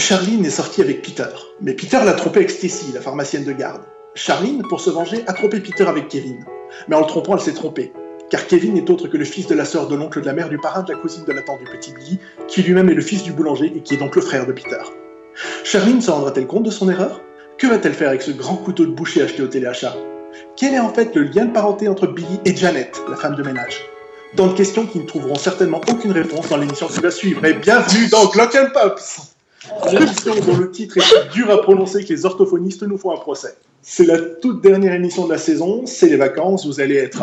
Charline est sortie avec Peter, mais Peter l'a trompée avec Stacy, la pharmacienne de garde. Charline, pour se venger, a trompé Peter avec Kevin. Mais en le trompant, elle s'est trompée, car Kevin n'est autre que le fils de la sœur de l'oncle de la mère du parrain de la cousine de la tante du petit Billy, qui lui-même est le fils du boulanger et qui est donc le frère de Peter. Charline se rendra-t-elle compte de son erreur ? Que va-t-elle faire avec ce grand couteau de boucher acheté au téléachat ? Quel est en fait le lien de parenté entre Billy et Janet, la femme de ménage ? Tant de questions qui ne trouveront certainement aucune réponse dans l'émission qui va suivre. Et bienvenue dans Glock & Pops, l'émission dont le titre est si dur à prononcer que les orthophonistes nous font un procès. C'est la toute dernière émission de la saison, c'est les vacances, vous allez être...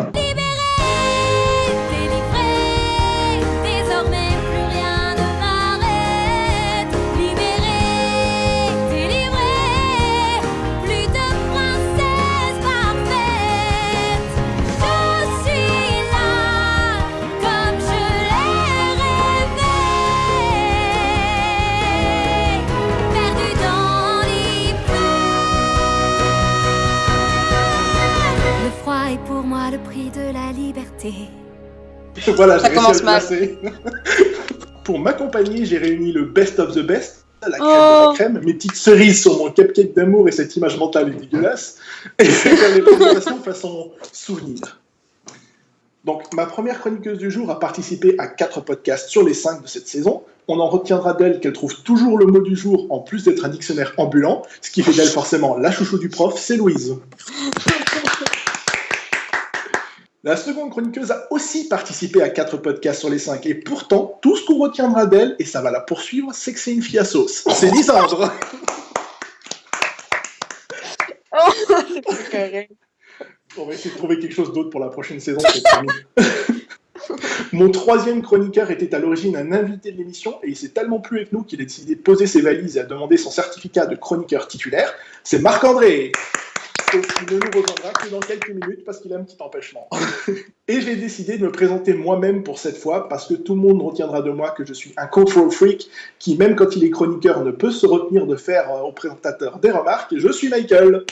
Voilà, ça commence mal. Pour m'accompagner, j'ai réuni le best of the best, la crème de la crème, mes petites cerises sur mon cupcake d'amour et cette image mentale est dégueulasse, et je vais faire les présentations façon souvenir. Donc, ma première chroniqueuse du jour a participé à 4 podcasts sur les 5 de cette saison. On en retiendra d'elle qu'elle trouve toujours le mot du jour, en plus d'être un dictionnaire ambulant, ce qui fait d'elle forcément la chouchou du prof, c'est Louise. La seconde chroniqueuse a aussi participé à 4 podcasts sur les 5, et pourtant, tout ce qu'on retiendra d'elle, et ça va la poursuivre, c'est que c'est une fille à sauce. C'est Lisandre. Oh, c'est pas correct. On va essayer de trouver quelque chose d'autre pour la prochaine saison, c'est promis. Mon troisième chroniqueur était à l'origine un invité de l'émission, et il s'est tellement plu avec nous qu'il a décidé de poser ses valises et a demandé son certificat de chroniqueur titulaire. C'est Marc-André. Il ne nous rejoindra que dans quelques minutes parce qu'il a un petit empêchement. Et j'ai décidé de me présenter moi-même pour cette fois parce que tout le monde retiendra de moi que je suis un control freak qui, même quand il est chroniqueur, ne peut se retenir de faire au présentateur des remarques. Et je suis Michael.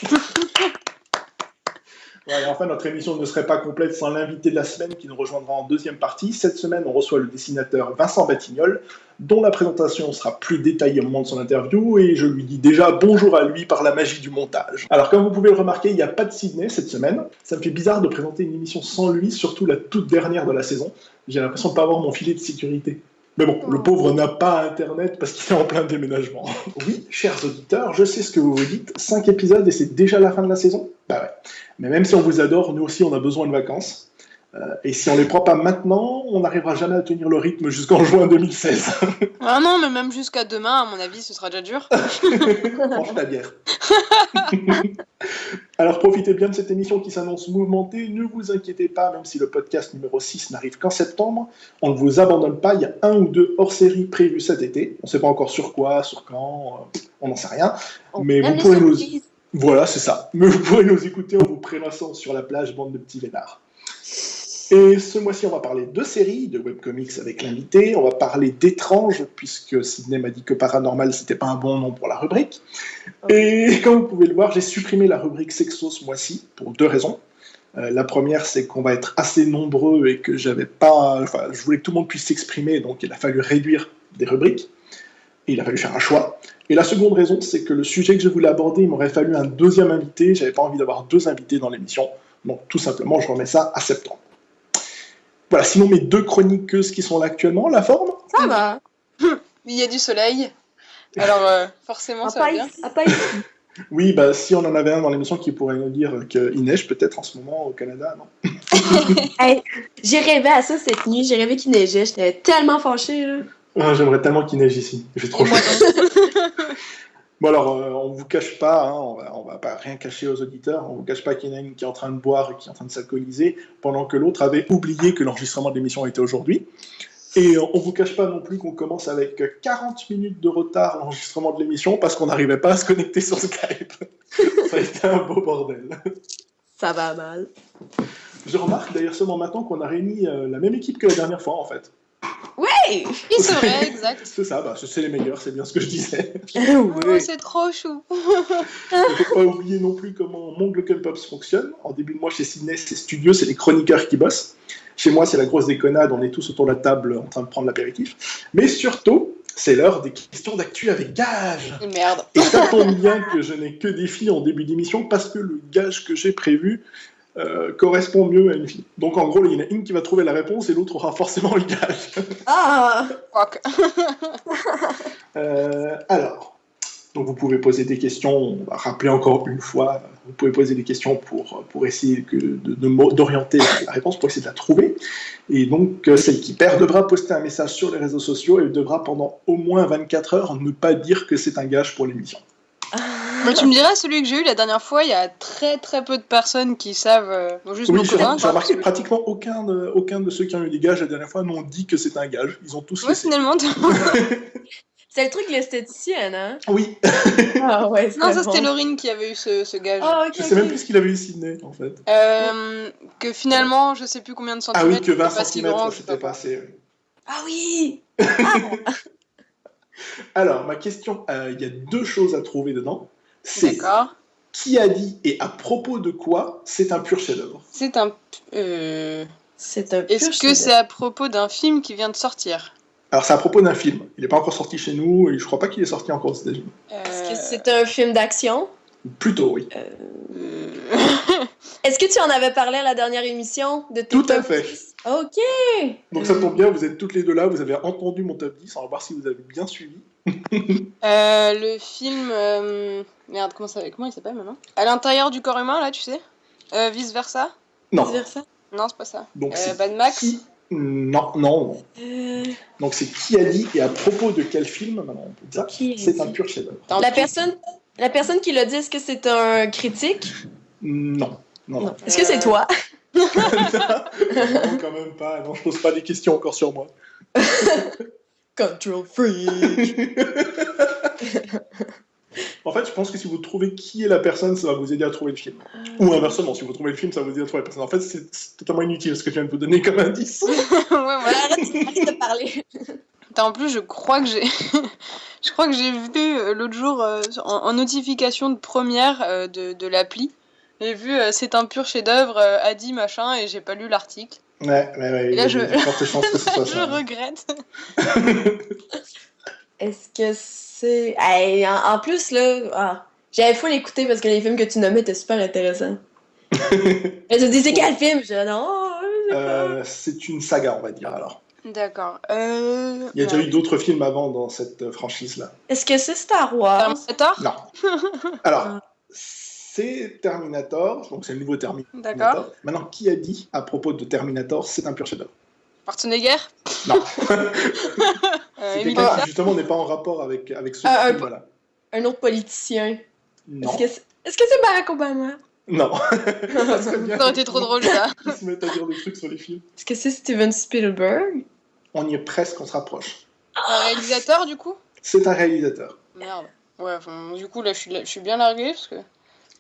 Ouais, et enfin, notre émission ne serait pas complète sans l'invité de la semaine qui nous rejoindra en deuxième partie. Cette semaine, on reçoit le dessinateur Vincent Batignolles, dont la présentation sera plus détaillée au moment de son interview, et je lui dis déjà bonjour à lui par la magie du montage. Alors, comme vous pouvez le remarquer, il n'y a pas de Sydney cette semaine. Ça me fait bizarre de présenter une émission sans lui, surtout la toute dernière de la saison. J'ai l'impression de ne pas avoir mon filet de sécurité. Mais bon, le pauvre n'a pas Internet parce qu'il est en plein déménagement. Oui, chers auditeurs, je sais ce que vous vous dites. 5 épisodes et c'est déjà la fin de la saison ? Bah ouais. Mais même si on vous adore, nous aussi on a besoin de vacances. Et si on les prend pas maintenant, on n'arrivera jamais à tenir le rythme jusqu'en juin 2016. Ah non, mais même jusqu'à demain, à mon avis, ce sera déjà dur. Franchement, la bière. Alors profitez bien de cette émission qui s'annonce mouvementée. Ne vous inquiétez pas, même si le podcast numéro 6 n'arrive qu'en septembre. On ne vous abandonne pas, il y a 1 ou 2 hors-série prévus cet été. On ne sait pas encore sur quoi, sur quand, on n'en sait rien. Mais vous pourrez nous... Voilà, c'est ça. Mais vous pourrez nous écouter en vous prélassant sur la plage, bande de petits vénards. Et ce mois-ci, on va parler de séries, de webcomics avec l'invité. On va parler d'étranges, puisque Sydney m'a dit que paranormal, c'était pas un bon nom pour la rubrique. Et comme vous pouvez le voir, j'ai supprimé la rubrique sexo ce mois-ci, pour 2 raisons. La première, c'est qu'on va être assez nombreux et que je voulais que tout le monde puisse s'exprimer, donc il a fallu réduire des rubriques. Et il a fallu faire un choix. Et la seconde raison, c'est que le sujet que je voulais aborder, il m'aurait fallu un deuxième invité. J'avais pas envie d'avoir 2 invités dans l'émission. Donc tout simplement, je remets ça à septembre. Voilà, sinon mes 2 chroniqueuses qui sont là actuellement, la forme ? Ça va. Il y a du soleil. Alors forcément, ça va bien. Oui, bah si on en avait un dans l'émission qui pourrait nous dire qu'il neige peut-être en ce moment au Canada, non ? Hey, j'ai rêvé à ça cette nuit. J'ai rêvé qu'il neigeait. J'étais tellement fâchée, là. J'aimerais tellement qu'il neige ici. Il fait trop chaud. Bon alors, on vous cache pas, hein, on va pas rien cacher aux auditeurs, on vous cache pas qu'il y en a une qui est en train de boire et qui est en train de s'alcooliser, pendant que l'autre avait oublié que l'enregistrement de l'émission était aujourd'hui. Et on vous cache pas non plus qu'on commence avec 40 minutes de retard l'enregistrement de l'émission parce qu'on n'arrivait pas à se connecter sur Skype. Ça a été un beau bordel. Ça va mal. Je remarque d'ailleurs seulement maintenant qu'on a réuni la même équipe que la dernière fois en fait. Ouais, c'est vrai, exact. C'est ça, bah, c'est les meilleurs, c'est bien ce que je disais. Oh, c'est trop chou. Il ne faut pas oublier non plus comment mon Glock & Pops fonctionne. En début de mois, chez Sydney, c'est studieux, c'est les chroniqueurs qui bossent. Chez moi, c'est la grosse déconnade, on est tous autour de la table en train de prendre l'apéritif. Mais surtout, C'est l'heure des questions d'actu avec gage. Merde. Et ça tombe bien que je n'ai que des filles en début d'émission parce que le gage que j'ai prévu correspond mieux à une fille. Donc en gros, il y en a une qui va trouver la réponse et l'autre aura forcément le gage. Ah! Fuck. Alors, donc vous pouvez poser des questions, on va rappeler encore une fois, vous pouvez poser des questions pour essayer d'orienter la réponse, pour essayer de la trouver. Et donc, celle qui perd devra poster un message sur les réseaux sociaux et devra pendant au moins 24 heures ne pas dire que c'est un gage pour l'émission. Mais tu me diras, celui que j'ai eu la dernière fois, il y a très très peu de personnes qui savent. Juste Oui, nos j'ai copains, remarqué quoi, pratiquement aucun de ceux qui ont eu des gages la dernière fois n'ont dit que c'est un gage. Ils ont tous Ouais, laissé. finalement. C'est le truc l'esthéticienne, hein? Oui, Ah ouais, Non, ça bon. c'était Laurine qui avait eu ce gage. Ah, ok, je sais même plus ce qu'il avait eu Sydney, en fait. Que finalement, je sais plus combien de Ah centimètres. oui, que 20 c'était pas si cm, grand, c'était pas assez. Ah oui! Alors, ma question, il y a deux choses à trouver dedans. C'est D'accord. qui a dit et à propos de quoi c'est un pur chef-d'œuvre. C'est un. C'est un Est-ce que c'est à propos d'un film qui vient de sortir? Alors, c'est à propos d'un film. Il n'est pas encore sorti chez nous et je crois pas qu'il est sorti encore aux États-Unis. Est-ce que c'est un film d'action? Plutôt, oui. Est-ce que tu en avais parlé à la dernière émission de tes Tout à top fait. 10? Ok! Donc, ça tombe bien, vous êtes toutes les deux là, vous avez entendu mon top 10, on va voir si vous avez bien suivi. Le film. Merde, comment il s'appelle maintenant? À l'intérieur du corps humain, là, tu sais? Vice versa? Non. Vice versa? Non, c'est pas ça. Donc, c'est Mad Max? qui... Non. Donc, c'est qui a dit et à propos de quel film, maintenant on peut dire, Qui a c'est dit? un pur chef-d'œuvre. La personne qui l'a dit, est-ce que c'est un critique? Non. Est-ce que c'est toi? Non, quand même pas. Non, je pose pas des questions encore sur moi. Control freak! En fait, je pense que si vous trouvez qui est la personne, ça va vous aider à trouver le film. Ou inversement, si vous trouvez le film, ça va vous aider à trouver la personne. En fait, c'est totalement inutile ce que je viens de vous donner comme indice. Ouais, voilà. Arrête de parler. En plus, je crois que j'ai vu l'autre jour en notification de première de l'appli. J'ai vu c'est un pur chef-d'œuvre, Adi machin, et j'ai pas lu l'article. Ouais. Et là, il y a de fortes chances que ce soit Je ça. regrette. Est-ce que c'est... Hey, en plus, là... J'avais fou l'écouter parce que les films que tu nommais étaient super intéressants. Et tu dis, c'est quel film? Je dis, non, je sais pas. C'est une saga, on va dire, alors. D'accord. Il y a déjà eu d'autres films avant dans cette franchise-là. Est-ce que c'est Star Wars? Terminator? Non. Alors, c'est Terminator, donc c'est le nouveau Terminator. D'accord. Maintenant, qui a dit à propos de Terminator, c'est un pur chef-d'œuvre? Schwarzenegger? Non. C'est Emile quelqu'un Blunt? qui, justement, n'est pas en rapport avec ce film-là. Un autre politicien. Non. Est-ce que c'est Barack Obama? Non. Ça Ça aurait été trop drôle, ça. Ils se mettent à dire des trucs sur les films. Est-ce que c'est Steven Spielberg? On y est presque, on se rapproche. Un réalisateur, du coup? C'est un réalisateur. Merde. Ouais, enfin, du coup, là, je suis bien larguée, parce que...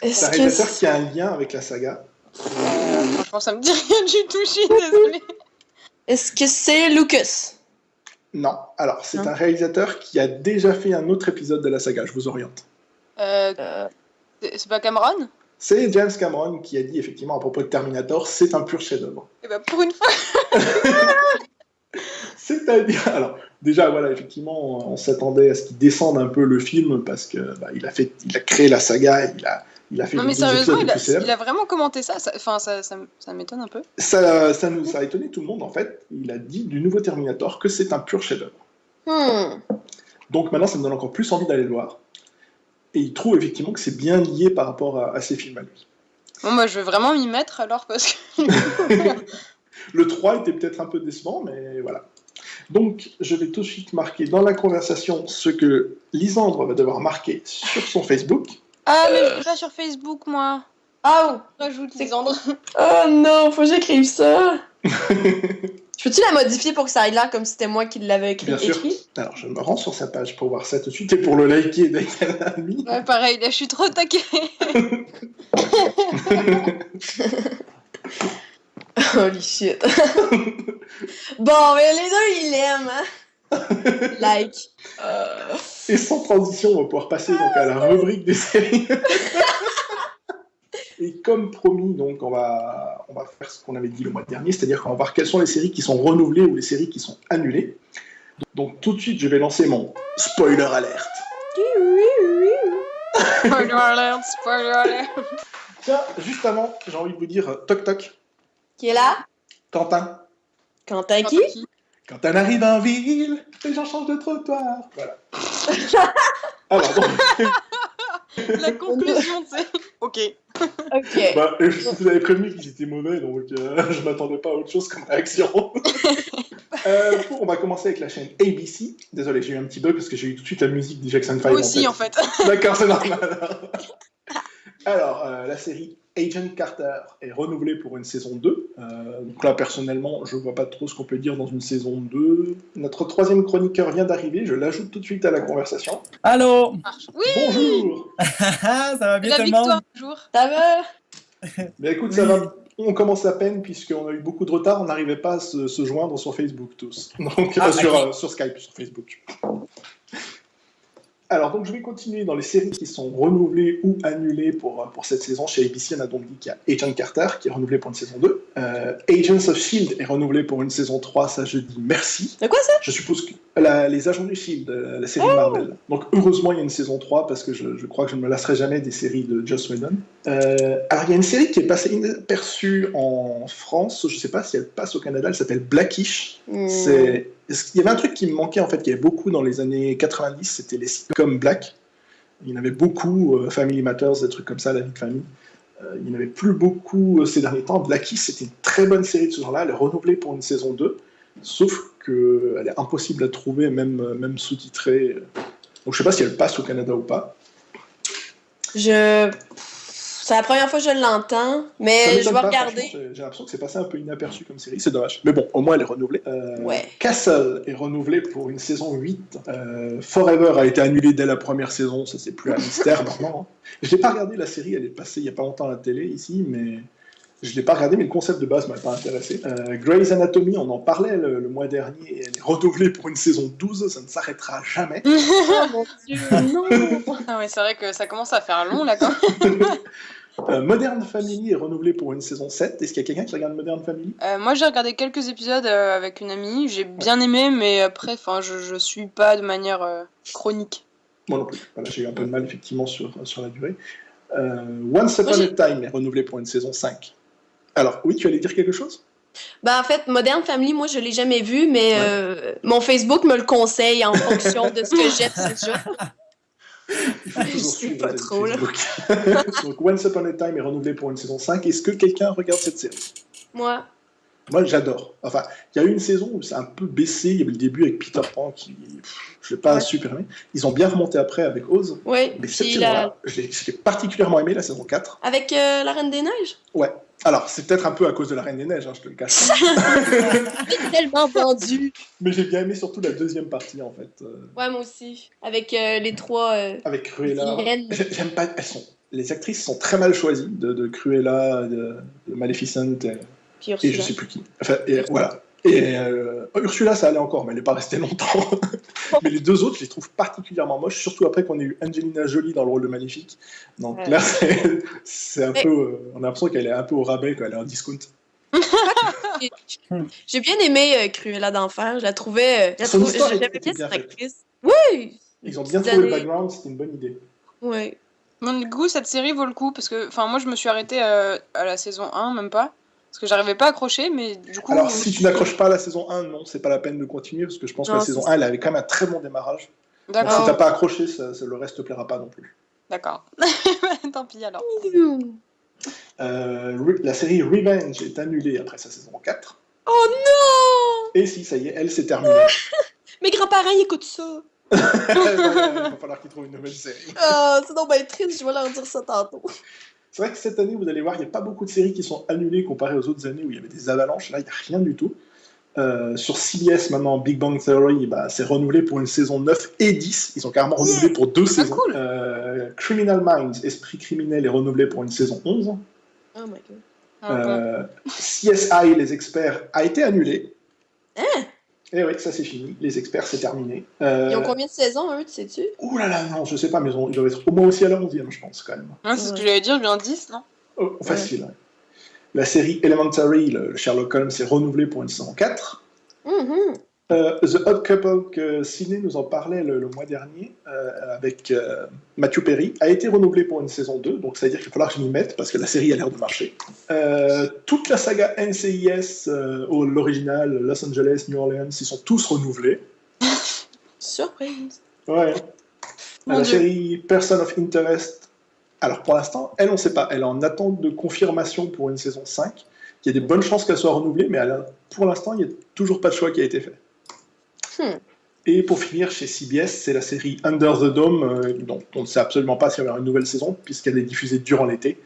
C'est Est-ce un que réalisateur c'est... qui a un lien avec la saga. Franchement, ça me dit rien du tout, je suis désolée. Est-ce que c'est Lucas? Non. Alors, c'est Non. un réalisateur qui a déjà fait un autre épisode de la saga. Je vous oriente. C'est pas Cameron? C'est James Cameron qui a dit effectivement à propos de Terminator, c'est un pur chef-d'œuvre. Eh ben, pour une fois. C'est-à-dire, alors déjà voilà, effectivement, on s'attendait à ce qu'il descende un peu le film parce que il a créé la saga, il a fait Non, les mais deux sérieusement, épisodes les plus célèbres. il a vraiment commenté ça. Enfin, ça m'étonne un peu. Ça a étonné tout le monde en fait. Il a dit du nouveau Terminator que c'est un pur chef-d'œuvre. Donc maintenant, ça me donne encore plus envie d'aller le voir. Et il trouve effectivement que c'est bien lié par rapport à ses films à lui. Bon, moi, je vais vraiment m'y mettre alors, parce que... Le 3 était peut-être un peu décevant, mais voilà. Donc, je vais tout de suite marquer dans la conversation ce que Lisandre va devoir marquer sur son Facebook. Ah, mais je suis pas sur Facebook, moi. Oh! Rajoute Lisandre. Oh non, faut que j'écrive ça! Peux-tu la modifier pour que ça ait l'air comme si c'était moi qui l'avais Bien sûr. écrit? Alors, je me rends sur sa page pour voir ça tout de suite et pour le liker dès qu'elle l'a mis. Ouais, pareil, là, je suis trop taquée. Holy shit. Bon, mais les deux, ils l'aiment, hein? Like. Et sans transition, on va pouvoir passer donc à la rubrique des séries. Et comme promis, donc on va faire ce qu'on avait dit le mois dernier, c'est-à-dire qu'on va voir quelles sont les séries qui sont renouvelées ou les séries qui sont annulées. Donc tout de suite, je vais lancer mon spoiler alert. Spoiler alert, spoiler alert. Tiens, juste avant, j'ai envie de vous dire toc toc. Qui est là? Quentin. Quentin qui? Quand on arrive en ville, les gens changent de trottoir. Voilà. Alors, donc, La conclusion, c'est... Ok. Ok. bah, je vous avais prévenu qu'ils étaient mauvais, donc je m'attendais pas à autre chose comme réaction. On va commencer avec la chaîne ABC. Désolé, j'ai eu un petit bug parce que j'ai eu tout de suite la musique des Jackson 5. Moi aussi, en fait. D'accord, c'est normal. Alors, la série Agent Carter est renouvelée pour une saison 2. Donc là, personnellement, je vois pas trop ce qu'on peut dire dans une saison 2. Notre troisième chroniqueur vient d'arriver, je l'ajoute tout de suite à la conversation. Allô. Oui. Bonjour. Ça va bien La tout le victoire, monde? toujours. Ça va? Mais écoute, ça va. On commence à peine puisqu'on a eu beaucoup de retard, on n'arrivait pas à se joindre sur Facebook tous. Donc, sur Skype, sur Facebook. Alors, donc, je vais continuer dans les séries qui sont renouvelées ou annulées pour cette saison. Chez ABC, on a donc dit qu'il y a Agent Carter qui est renouvelé pour une saison 2. Agents of S.H.I.E.L.D. est renouvelé pour une saison 3, ça je dis merci. De quoi ça? Je suppose que les agents du S.H.I.E.L.D., la série Marvel. Donc, heureusement, il y a une saison 3 parce que je crois que je ne me lasserai jamais des séries de Joss Whedon. Alors, il y a une série qui est passée inaperçue en France, je ne sais pas si elle passe au Canada, elle s'appelle Blackish. Il y avait un truc qui me manquait en fait, qu'il y avait beaucoup dans les années 90, c'était les sitcoms Black. Il y en avait beaucoup, Family Matters, des trucs comme ça, la vie de famille. Il n'y en avait plus beaucoup ces derniers temps. Blackish, c'était une très bonne série de ce genre-là, elle est renouvelée pour une saison 2, sauf qu'elle est impossible à trouver, même sous-titrée. Donc je ne sais pas si elle passe au Canada ou pas. C'est la première fois que je l'entends, mais je vais regarder. J'ai l'impression que c'est passé un peu inaperçu comme série, c'est dommage. Mais bon, au moins elle est renouvelée. Ouais. Castle est renouvelée pour une saison 8. Forever a été annulée dès la première saison, ça c'est plus un mystère maintenant. Je n'ai pas regardé la série, elle est passée il n'y a pas longtemps à la télé ici, mais je ne l'ai pas regardé, mais le concept de base ne m'a pas intéressé. Grey's Anatomy, on en parlait le mois dernier, elle est renouvelée pour une saison 12, ça ne s'arrêtera jamais. Oh mon Dieu, non! Ah ouais, c'est vrai que ça commence à faire long, là, quand Modern Family est renouvelée pour une saison 7. Est-ce qu'il y a quelqu'un qui regarde Modern Family? Moi, j'ai regardé quelques épisodes avec une amie. J'ai bien aimé, mais après, je suis pas de manière chronique. Moi non plus. Voilà, j'ai eu un peu de mal, effectivement, sur la durée. Once Upon a Time est renouvelée pour une saison 5. Alors, oui, tu allais dire quelque chose? Ben, en fait, Modern Family, moi, je l'ai jamais vu, mais mon Facebook me le conseille en fonction de ce que j'ai déjà. Il faut toujours Je sais suivre pas les trop, là. Facebook. Donc, Once Upon a Time est renouvelé pour une saison 5. Est-ce que quelqu'un regarde cette série? Moi. Moi, j'adore. Enfin, il y a eu une saison où c'est un peu baissé. Il y avait le début avec Peter Pan qui... je l'ai pas super aimé. Ils ont bien remonté après avec Oz. Oui. Mais cette saison-là, je l'ai particulièrement aimé, la saison 4. Avec la Reine des Neiges? Ouais. Alors, c'est peut-être un peu à cause de la Reine des Neiges, hein, je te le cache pas. C'est tellement vendu. Mais j'ai bien aimé surtout la deuxième partie, en fait. Ouais, moi aussi. Avec les trois... Avec Cruella. vilaines. J'aime pas... Les actrices sont très mal choisies, de Cruella, de Maleficent, Puis et Ursula. je sais plus qui. Enfin, voilà. Et Ursula, ça allait encore, mais elle n'est pas restée longtemps. Mais les deux autres, je les trouve particulièrement moches, surtout après qu'on ait eu Angelina Jolie dans le rôle de Maléfique. Donc là, c'est un peu... on a l'impression qu'elle est un peu au rabais, quand elle est en discount. J'ai bien aimé Cruella d'enfer. Je la trouvais... Son histoire J'aimais était bien bien cette faite. actrice. Oui! Ils ont bien trouvé le background, c'était une bonne idée. Oui. Mon goût, cette série vaut le coup, parce que moi, je me suis arrêtée à la saison 1, même pas. Parce que j'arrivais pas à accrocher, mais du coup... Alors, si tu n'accroches pas à la saison 1, non, c'est pas la peine de continuer, parce que je pense que la saison 1, elle avait quand même un très bon démarrage. Donc, si t'as pas accroché, le reste te plaira pas non plus. D'accord. Tant pis, alors. La série Revenge est annulée après sa saison 4. Oh non! Et si, ça y est, elle s'est terminée. Mes grands-parents, ils écoutent ça. Il va falloir qu'ils trouvent une nouvelle série. C'est donc bien triste, je vais leur dire ça tantôt. C'est vrai que cette année, vous allez voir, il n'y a pas beaucoup de séries qui sont annulées comparées aux autres années où il y avait des avalanches. Là, il n'y a rien du tout. Sur CBS, maintenant, Big Bang Theory, c'est renouvelé pour une saison 9 et 10. Ils ont carrément renouvelé pour 2 saisons. Cool. Criminal Minds, Esprit criminel, est renouvelé pour une saison 11. Oh my god. CSI, les experts, a été annulé. Hein? Et oui, ça c'est fini. Les experts, c'est terminé. Ils ont combien de saisons, eux, tu sais-tu? Ouh là là, non, je sais pas, mais ils doivent être au moins aussi à la 11e, je pense, quand même. C'est ce que j'allais dire, bien 10, non? Oh, facile. Ouais. La série Elementary, le Sherlock Holmes, est renouvelé pour une saison 4. The Odd Couple, que Sidney nous en parlait le mois dernier, avec Matthew Perry, a été renouvelé pour une saison 2, donc ça veut dire qu'il va falloir que je m'y mette, parce que la série a l'air de marcher. Toute la saga NCIS, l'original, Los Angeles, New Orleans, ils sont tous renouvelés. Surprise! Ouais. La série Person of Interest, alors pour l'instant, elle, on ne sait pas, elle est en attente de confirmation pour une saison 5. Il y a des bonnes chances qu'elle soit renouvelée, mais pour l'instant, il n'y a toujours pas de choix qui a été fait. Et pour finir, chez CBS, c'est la série Under the Dome, dont on ne sait absolument pas s'il y aura une nouvelle saison, puisqu'elle est diffusée durant l'été.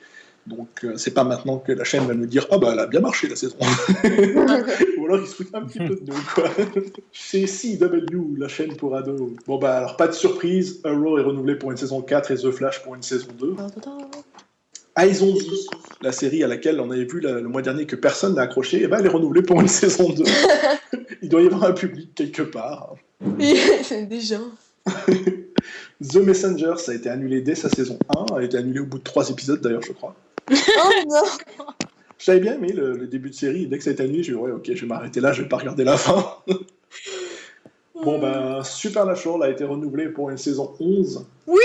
Donc, c'est pas maintenant que la chaîne va nous dire « Ah bah, elle a bien marché, la saison !» Ou alors, ils se foutent un petit peu de nous, quoi. Chez CW, la chaîne pour ados. Bon bah, alors, pas de surprise, Arrow est renouvelé pour une saison 4 et The Flash pour une saison 2. Eyes on Zombie, la série à laquelle on avait vu le mois dernier que personne n'a accroché, et ben elle est renouvelée pour une saison 2. Il doit y avoir un public quelque part. C'est des gens. The Messenger, ça a été annulé dès sa saison 1, a été annulé au bout de 3 épisodes d'ailleurs, je crois. Oh non! J'avais bien aimé le début de série, et dès que ça a été annulé, j'ai dit ouais, ok, je vais m'arrêter là, je vais pas regarder la fin. Bon ben, Supernatural a été renouvelé pour une saison 11. Oui!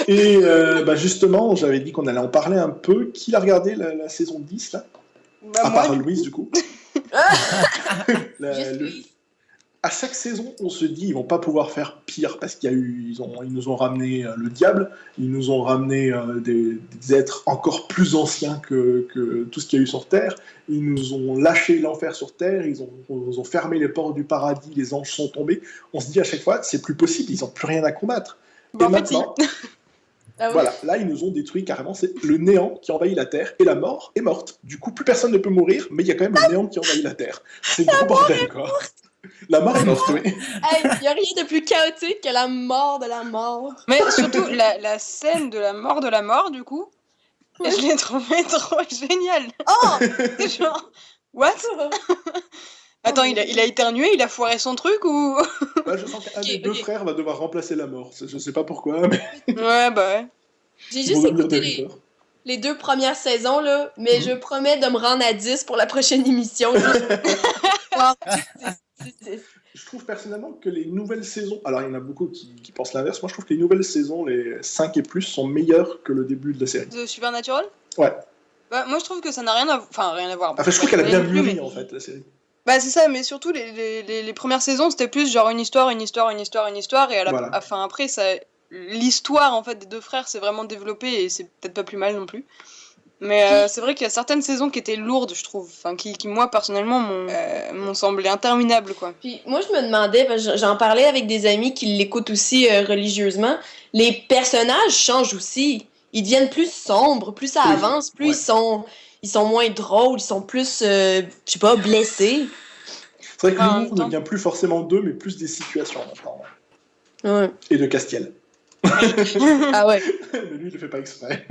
Et justement, j'avais dit qu'on allait en parler un peu. Qui a regardé la saison 10 là? À part Louise, du coup. À chaque saison, on se dit ils vont pas pouvoir faire pire parce ils nous ont ramené le diable, ils nous ont ramené des êtres encore plus anciens que tout ce qu'il y a eu sur Terre, ils nous ont lâché l'enfer sur Terre, ils ont fermé les portes du paradis, les anges sont tombés. On se dit à chaque fois c'est plus possible, ils ont plus rien à combattre. Et maintenant, voilà, là ils nous ont détruit carrément, c'est le néant qui envahit la Terre et la mort est morte. Du coup, plus personne ne peut mourir, mais il y a quand même le néant qui envahit la Terre. C'est gros bordel, quoi. La mort est morte, oui. Hey, il n'y a rien de plus chaotique que la mort de la mort. Mais surtout, la scène de la mort, du coup, je l'ai trouvée trop géniale. Oh! C'est genre, what? Attends, il a éternué, il a foiré son truc ou... Je sens qu'un des deux frères va devoir remplacer la mort. Je sais pas pourquoi, mais... Ouais, bah ouais. J'ai juste écouté les 2 premières saisons, là, mais je promets de me rendre à 10 pour la prochaine émission. Je trouve personnellement que les nouvelles saisons... Alors, il y en a beaucoup qui pensent l'inverse. Moi, je trouve que les nouvelles saisons, les 5 et plus, sont meilleures que le début de la série. The Supernatural? Ouais. Bah, moi, je trouve que ça n'a rien à voir. Enfin, rien à voir. Enfin, je trouve qu'elle a bien mûri, en fait, la série. Bah, c'est ça, mais surtout, les premières saisons, c'était plus genre une histoire, et après, l'histoire, en fait, des 2 frères s'est vraiment développée, et c'est peut-être pas plus mal non plus. Mais c'est vrai qu'il y a certaines saisons qui étaient lourdes, je trouve, enfin, qui moi, personnellement, m'ont semblé interminables, quoi. Puis moi, je me demandais, parce que j'en parlais avec des amis qui l'écoutent aussi religieusement, les personnages changent aussi. Ils deviennent plus sombres, plus ça avance, plus ils sont moins drôles, ils sont plus, je sais pas, blessés. C'est vrai que l'humour ne vient plus forcément d'eux, mais plus des situations maintenant. Ouais. Et de Castiel. Ah ouais. Mais lui, il le fait pas exprès.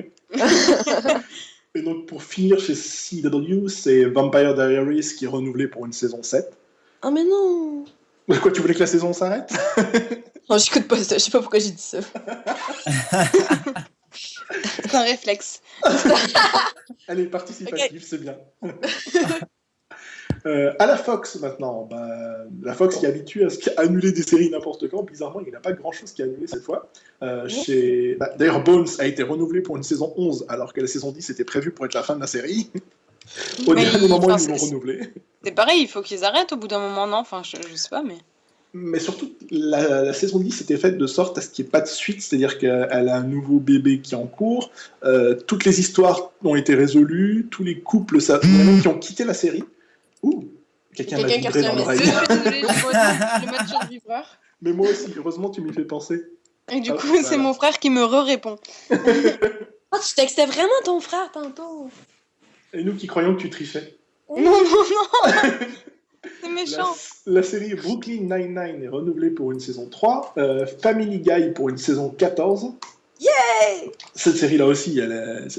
Et donc, pour finir chez CW, c'est Vampire Diaries qui est renouvelé pour une saison 7. Ah, mais non! Quoi, tu voulais que la saison s'arrête? Non, j'écoute pas ça, je sais pas pourquoi j'ai dit ça. C'est un réflexe. Elle est participative, c'est bien. À la Fox maintenant, la Fox qui est habituée à annuler des séries n'importe quand, bizarrement il n'y a pas grand chose qui est annulé cette fois. D'ailleurs Bones a été renouvelé pour une saison 11 alors que la saison 10 était prévue pour être la fin de la série. Au dernier moment ils l'ont renouvelé. C'est pareil, il faut qu'ils arrêtent au bout d'un moment, non? Enfin je sais pas, mais surtout, la saison 10 était faite de sorte à ce qu'il n'y ait pas de suite, c'est-à-dire qu'elle a un nouveau bébé qui est en cours, toutes les histoires ont été résolues, tous les couples, il y en a même qui ont quitté la série. Ouh, quelqu'un m'a vibré dans l'oreille. Désolée, je le mettre sur le vibreur. Mais moi aussi, heureusement tu m'y fais penser. Et du coup, c'est mon frère qui me répond. Ah, tu textais vraiment ton frère tantôt. Et nous qui croyons que tu trichais. Non. C'est méchant. La série Brooklyn Nine-Nine est renouvelée pour une saison 3, Family Guy pour une saison 14. Yay! Cette série-là aussi,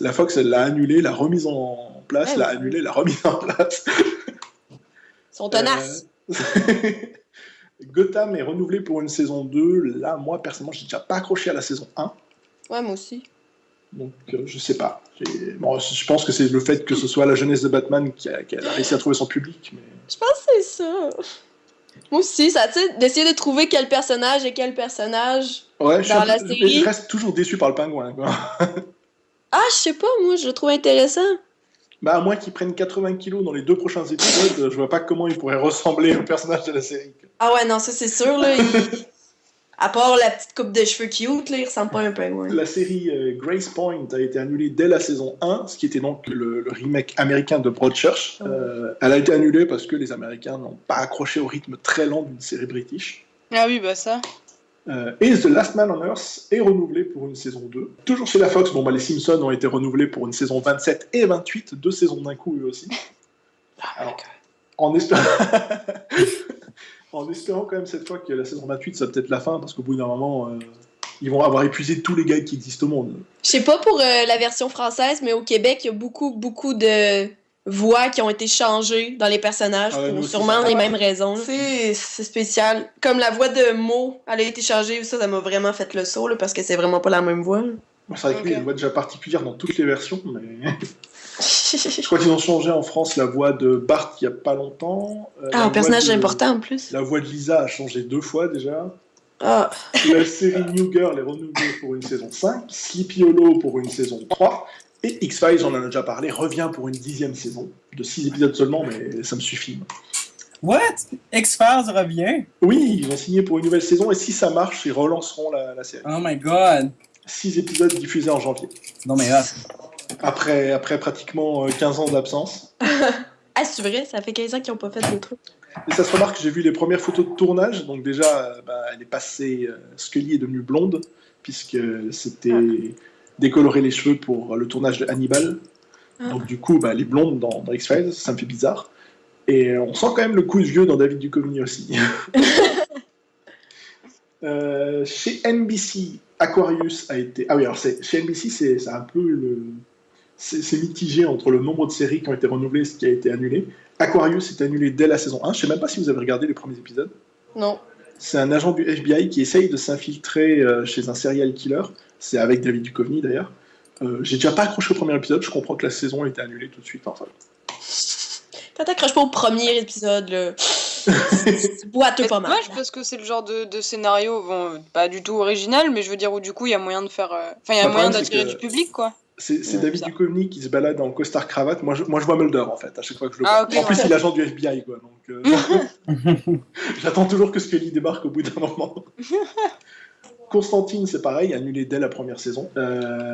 la Fox, elle l'a annulée, l'a remise en place, l'a annulée, l'a remise en place. Ils sont tenaces. Gotham est renouvelé pour une saison 2. Là, moi, personnellement, j'ai déjà pas accroché à la saison 1. Ouais, moi aussi. Donc, je sais pas. Je pense que c'est le fait que ce soit la jeunesse de Batman qui a réussi à trouver son public. Mais... Je pense que c'est ça. Moi aussi, ça, tu sais, d'essayer de trouver quel personnage est quel personnage Ouais, dans la série. je reste toujours déçu par le pingouin, quoi. Ah, je sais pas, moi, je le trouve intéressant. Bah, à moins qu'ils prennent 80 kilos dans les 2 prochains épisodes, je vois pas comment il pourrait ressembler au personnage de la série. Ah ouais, non, ça c'est sûr, là. À part la petite coupe de cheveux cute, là, il ressemble pas à un pingouin. La série Grace Point a été annulée dès la saison 1, ce qui était donc le remake américain de Broadchurch. Elle a été annulée parce que les Américains n'ont pas accroché au rythme très lent d'une série british. Ah oui, bah ça. Et The Last Man on Earth est renouvelé pour une saison 2. Toujours chez la Fox, les Simpsons ont été renouvelés pour une saison 27 et 28, 2 saisons d'un coup eux aussi. Alors, en espérant... En espérant quand même cette fois que la saison 28 ça peut-être la fin, parce qu'au bout d'un moment, ils vont avoir épuisé tous les gars qui existent au monde. Je sais pas pour la version française, mais au Québec, il y a beaucoup de voix qui ont été changées dans les personnages pour sûrement les mêmes raisons. C'est spécial. Comme la voix de Mo, elle a été changée, ça m'a vraiment fait le saut, là, parce que c'est vraiment pas la même voix. C'est vrai que lui, il y a une voix déjà particulière dans toutes les versions, mais... Je crois qu'ils ont changé en France la voix de Bart il y a pas longtemps. Un personnage important en plus. La voix de Lisa a changé 2 fois déjà. Ah. La série New Girl est renouvelée pour une saison 5. Sleepy Hollow pour une saison 3. Et X-Files, on en a déjà parlé, revient pour une 10e saison. De 6 épisodes seulement, mais ça me suffit. What? X-Files revient? Oui, ils vont signer pour une nouvelle saison et si ça marche, ils relanceront la série. Oh my god! 6 épisodes diffusés en janvier. Non mais Après pratiquement 15 ans d'absence. Ah, c'est vrai? Ça fait 15 ans qu'ils n'ont pas fait de truc. Et ça se remarque, j'ai vu les premières photos de tournage, donc déjà, elle est passée, Scully est devenue blonde, puisque c'était décolorer les cheveux pour le tournage de Hannibal. Donc du coup, elle est blonde dans X-Files, ça me fait bizarre. Et on sent quand même le coup de vieux dans David Duchovny aussi. Chez NBC, Aquarius a été... Ah oui, alors chez NBC, c'est un peu c'est mitigé entre le nombre de séries qui ont été renouvelées et ce qui a été annulé. Aquarius est annulé dès la saison 1. Je ne sais même pas si vous avez regardé les premiers épisodes. Non. C'est un agent du FBI qui essaye de s'infiltrer chez un serial killer. C'est avec David Duchovny d'ailleurs. J'ai déjà pas accroché au premier épisode. Je comprends que la saison a été annulée tout de suite. Enfin. Quand t'accroches pas au premier épisode, là... c'est boiteux pas mal. C'est dommage parce que c'est le genre de scénario, pas du tout original, mais je veux dire où du coup il y a moyen de faire... il y a moyen d'attirer du public, quoi. C'est David Duchovny qui se balade en costard cravate. Moi, je vois Mulder, en fait, à chaque fois que je le vois. Okay, en plus, il est l'agent du FBI, quoi. Donc, j'attends toujours que Scully débarque au bout d'un moment. Constantine, c'est pareil, annulé dès la première saison.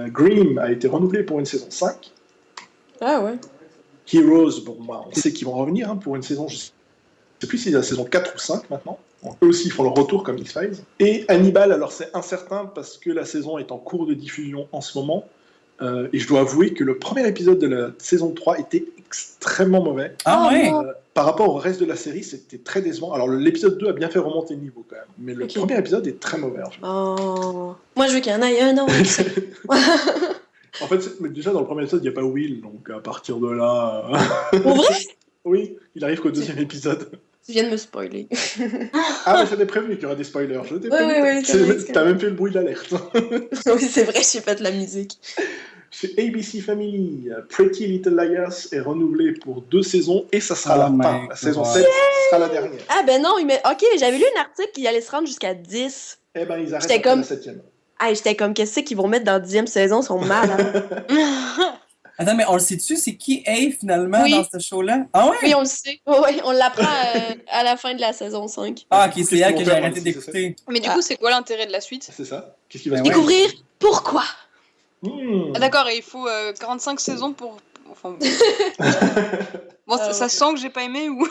Grimm a été renouvelé pour une saison 5. Ah ouais. Heroes, on sait qu'ils vont revenir pour une saison, je sais plus si c'est la saison 4 ou 5 maintenant. Donc, eux aussi font leur retour comme X-Files. Et Hannibal, alors c'est incertain parce que la saison est en cours de diffusion en ce moment. Et je dois avouer que le premier épisode de la saison 3 était extrêmement mauvais. Ah ouais? Par rapport au reste de la série, c'était très décevant. Alors l'épisode 2 a bien fait remonter le niveau quand même. Mais le premier épisode est très mauvais. Moi je veux qu'il y en ait un autre. En fait, mais déjà dans le premier épisode, il n'y a pas Will. Donc à partir de là... Pour vrai? Oui, il arrive qu'au deuxième épisode. Tu viens de me spoiler. Ah, mais j'avais prévenu qu'il y aurait des spoilers. Je t'ai Oui, t'as même fait le bruit d'alerte. Oui, c'est vrai, j'ai fait de la musique. Chez ABC Family, Pretty Little Liars est renouvelé pour 2 saisons et ça sera la fin. La saison 7 sera la dernière. Ah ben non, ok, j'avais lu un article qui allait se rendre jusqu'à 10. Eh ben, ils arrêtent après la 7e. Ah, j'étais comme, qu'est-ce qu'ils vont mettre dans la 10e saison? Ils sont malades. Attends, mais on le sait-tu, c'est qui est finalement dans ce show-là? Ah ouais? Oui, on le sait. Oui, on l'apprend à la fin de la saison 5. Ah, ok, c'est elle que j'ai arrêté d'écouter. Mais du coup, c'est quoi l'intérêt de la suite? C'est ça. Qu'est-ce qui va se Ouais. Découvrir pourquoi. Ah, d'accord, et il faut 45 saisons pour... Enfin, bon, ça sent que j'ai pas aimé ou...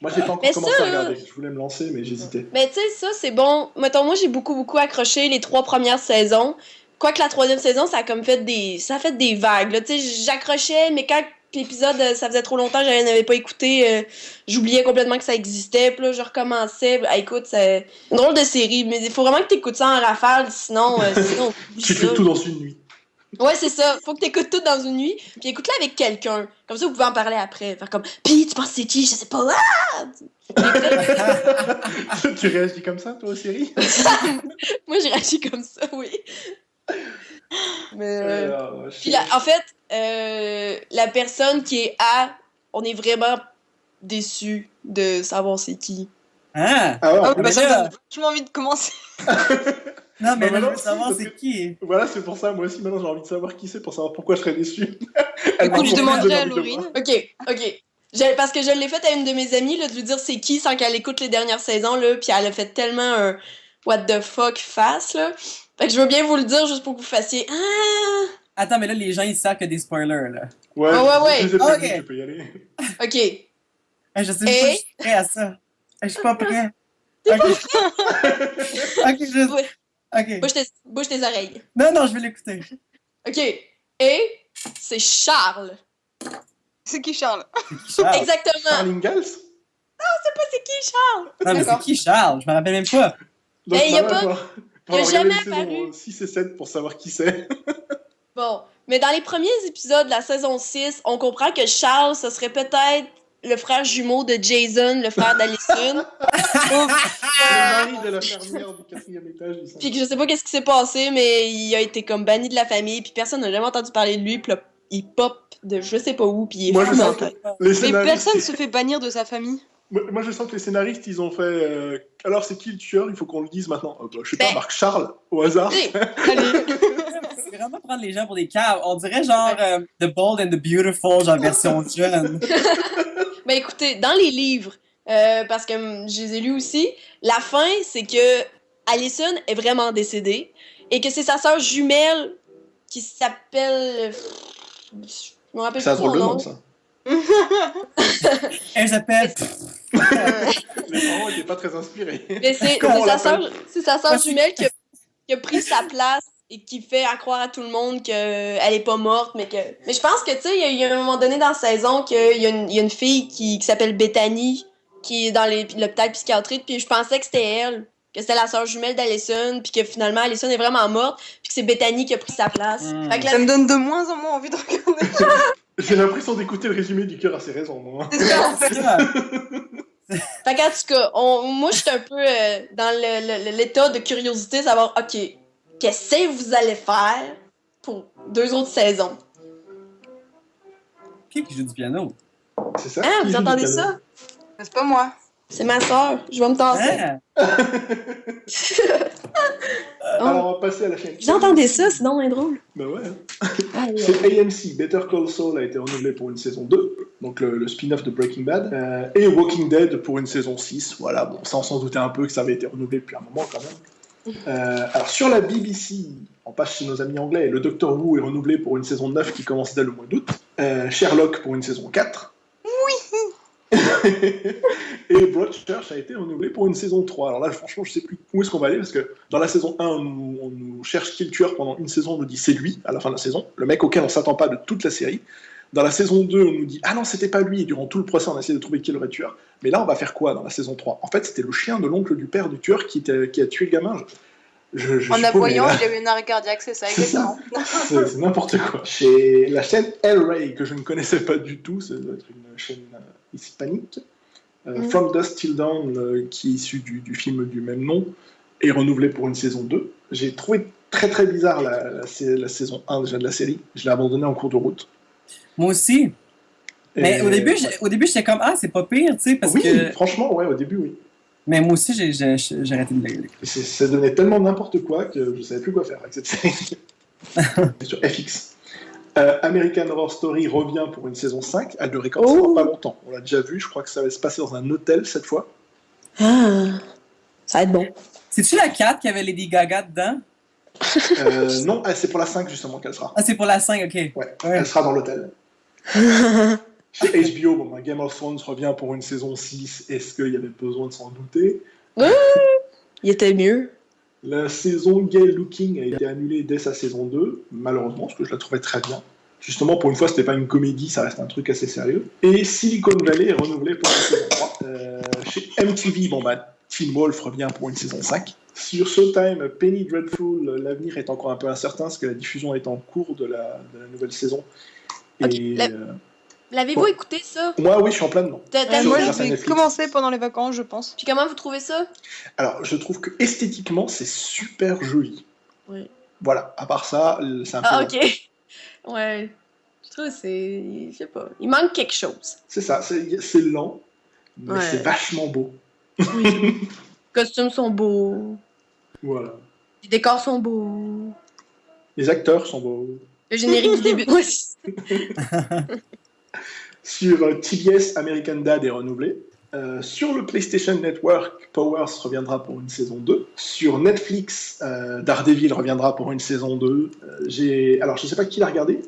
Moi, j'ai pas encore commencé à regarder. Je voulais me lancer, mais j'hésitais. Mais tu sais, ça, c'est bon. Mettons, moi, j'ai beaucoup accroché les 3 premières saisons. Quoique la 3e saison, ça a comme fait des vagues. Tu sais, j'accrochais, mais quand l'épisode, ça faisait trop longtemps, je n'avais pas écouté, j'oubliais complètement que ça existait. Puis là, je recommençais. Écoute, c'est une drôle de série, mais il faut vraiment que tu écoutes ça en rafale, sinon Tu fais tout dans une nuit. Ouais, c'est ça. Faut que tu écoutes tout dans une nuit, puis écoute-la avec quelqu'un. Comme ça, vous pouvez en parler après. Faire comme, pis tu penses c'est qui? Je sais pas. Tu réagis comme ça, toi, aux séries? Moi, je réagis comme ça, oui. Mais puis en fait, la personne qui est on est vraiment déçue de savoir c'est qui. Ah! Ah ouais, Ah en ouais, plus, bah ça me là- donne vachement envie de commencer. Non, mais là, je maintenant, veux si, savoir parce c'est que- qui. Voilà, c'est pour ça, moi aussi, maintenant, j'ai envie de savoir qui c'est pour savoir pourquoi je serais déçu. Elle m'a Écoute, je encore plus demanderai donné à envie de le voir. Laurine. Ok. Parce que je l'ai fait à une de mes amies, là, de lui dire c'est qui sans qu'elle écoute les dernières saisons, là, puis elle a fait tellement un what the fuck face, là. Fait que je veux bien vous le dire juste pour que vous fassissiez ah! Attends, mais là, les gens, ils savent que des spoilers, là. Ouais, Ouais. je les ai prévenus, Ok. tu peux y aller. Ok. Je sais pas, je suis prêt à ça. Je suis pas prêt. Ok. Ok, juste. Ouais. Ok. Bouge tes oreilles. Non, je vais l'écouter. Ok. Et c'est Charles. C'est qui, Charles? C'est qui Charles? Exactement. Charles Ingalls? C'est qui Charles? Non, mais c'est D'accord. qui Charles? Je me rappelle même pas. Donc, Mais il y a voilà, pas- voir. il y a Faut jamais regarder les apparu. saisons 6 et 7 pour savoir qui c'est. Bon. Mais dans les premiers épisodes de la saison 6, on comprend que Charles, ce serait peut-être le frère jumeau de Jason, le frère d'Allison. Le mari de la fermière du 4e étage du Puis 5. que je sais pas qu'est-ce qui s'est passé, mais il a été comme banni de la famille, puis personne n'a jamais entendu parler de lui, puis là, il pop de je sais pas où, puis il est Moi, je fou sens mental. Les Mais scénaristes, personne se fait bannir de sa famille. moi, je sens que les scénaristes, ils ont fait. Alors, c'est qui le tueur? Il faut qu'on le dise maintenant. Je sais pas, Ben- Marc Charles, au hasard. Hey, Allez. C'est vraiment prendre les gens pour des caves. On dirait genre The Bold and the Beautiful, genre version jeune. ben écoutez, dans les livres, parce que je les ai lus aussi, la fin, c'est que Allison est vraiment décédée, et que c'est sa sœur jumelle qui s'appelle... Je me rappelle C'est un plus son drôle de nom. nom, ça. Elle s'appelle. Les parents étaient pas très inspirés. Mais c'est Comment on sa l'appelle? sœur, c'est sa sœur jumelle qui a pris sa place et qui fait à croire à tout le monde qu'elle est pas morte, mais que... Mais je pense que, tu sais, il y a un moment donné dans la saison qu'il y a une fille qui s'appelle Bethany, qui est dans l'hôpital psychiatrique, puis je pensais que c'était elle, que c'était la sœur jumelle d'Allison, puis que finalement, Allison est vraiment morte, puis que c'est Bethany qui a pris sa place. Mm. Fait que Ça là, me donne de moins en moins envie de regarder. J'ai l'impression d'écouter le résumé du cœur à ses raisons, moi. C'est ça, en fait. C'est ça. fait qu'en tout cas, moi, je suis un peu dans l'état de curiosité, savoir, OK, qu'est-ce que vous allez faire pour 2 autres saisons? Qui joue du piano? C'est ça? Ah, qui vous joue du entendez piano? ça? C'est pas moi. C'est ma soeur, je vais me tasser. Hein? Alors, on va passer à la chaîne. Vous entendez ça, c'est donc bien drôle. Bah ouais. Ah, C'est AMC. Better Call Saul a été renouvelé pour une saison 2, donc le spin-off de Breaking Bad, et Walking Dead pour une saison 6. Voilà, bon, ça on s'en doutait un peu que ça avait été renouvelé depuis un moment quand même. Alors sur la BBC, on passe chez nos amis anglais, le Doctor Who est renouvelé pour une saison 9 qui commence dès le mois d'août. Sherlock pour une saison 4. Oui. Et Broadchurch a été renouvelé pour une saison 3. Alors là, franchement, je sais plus où est-ce qu'on va aller, parce que dans la saison 1, on nous cherche qui est le tueur pendant une saison, on nous dit c'est lui, à la fin de la saison, le mec auquel on s'attend pas de toute la série. Dans la saison 2, on nous dit ah non, c'était pas lui, et durant tout le procès, on a essayé de trouver qui est le vrai tueur. Mais là, on va faire quoi dans la saison 3? En fait, c'était le chien de l'oncle du père du tueur qui a tué le gamin. Je En suis paumé, aboyant, là. il a eu une arrêt cardiaque, c'est ça, C'est ça. exactement. C'est n'importe quoi. Chez la chaîne El Rey, que je ne connaissais pas du tout, ça doit être une chaîne hispanique. From Dusk Till Dawn, qui est issu du film du même nom, est renouvelé pour une saison 2. J'ai trouvé très très bizarre la saison 1 déjà de la série. Je l'ai abandonnée en cours de route. Moi aussi. Mais Et- au début, j'étais comme, ah, c'est pas pire, tu sais, parce oui, que. franchement, ouais, au début, oui. Mais moi aussi, j'ai arrêté de l'écouter. Ça donnait tellement n'importe quoi que je savais plus quoi faire avec cette série. Sur FX. American Horror Story revient pour une saison 5. Elle ne récompensera pas longtemps. On l'a déjà vu, je crois que ça va se passer dans un hôtel cette fois. Ah, ça va être bon. C'est-tu la 4 qui avait Lady Gaga dedans? Non, c'est pour la 5 justement qu'elle sera. Ah, c'est pour la 5, ok. Ouais, Ouais. elle sera dans l'hôtel. Chez HBO, bon, Game of Thrones revient pour une saison 6. Est-ce qu'il y avait besoin de s'en douter? Il était mieux. La saison Gay Looking a été annulée dès sa saison 2, malheureusement, parce que je la trouvais très bien. Justement, pour une fois, c'était pas une comédie, ça reste un truc assez sérieux. Et Silicon Valley est renouvelé pour une saison 3. Chez MTV, bon bah, Teen Wolf revient pour une saison 5. Sur Showtime, Penny Dreadful, l'avenir est encore un peu incertain, parce que la diffusion est en cours de la nouvelle saison. Ok, Et L'avez-vous Ouais. écouté, ça? moi, oui, je suis en plein dedans. T'as Sur Moi, aimé? grâce à je vais Netflix. commencer pendant les vacances, je pense. Puis comment vous trouvez ça? Alors, je trouve que esthétiquement, c'est super joli. Oui. Voilà, à part ça, c'est un peu... Ah, ok. Ouais. Je trouve que c'est... Je sais pas. Il manque quelque chose. C'est ça, c'est lent. mais Ouais. c'est vachement beau. Les costumes sont beaux. Voilà. Les décors sont beaux. Les acteurs sont beaux. Le générique du début. Ouais. Sur TBS, American Dad est renouvelé. Sur le PlayStation Network, Powers reviendra pour une saison 2. Sur Netflix, Daredevil reviendra pour une saison 2. Alors, je ne sais pas qui l'a regardé,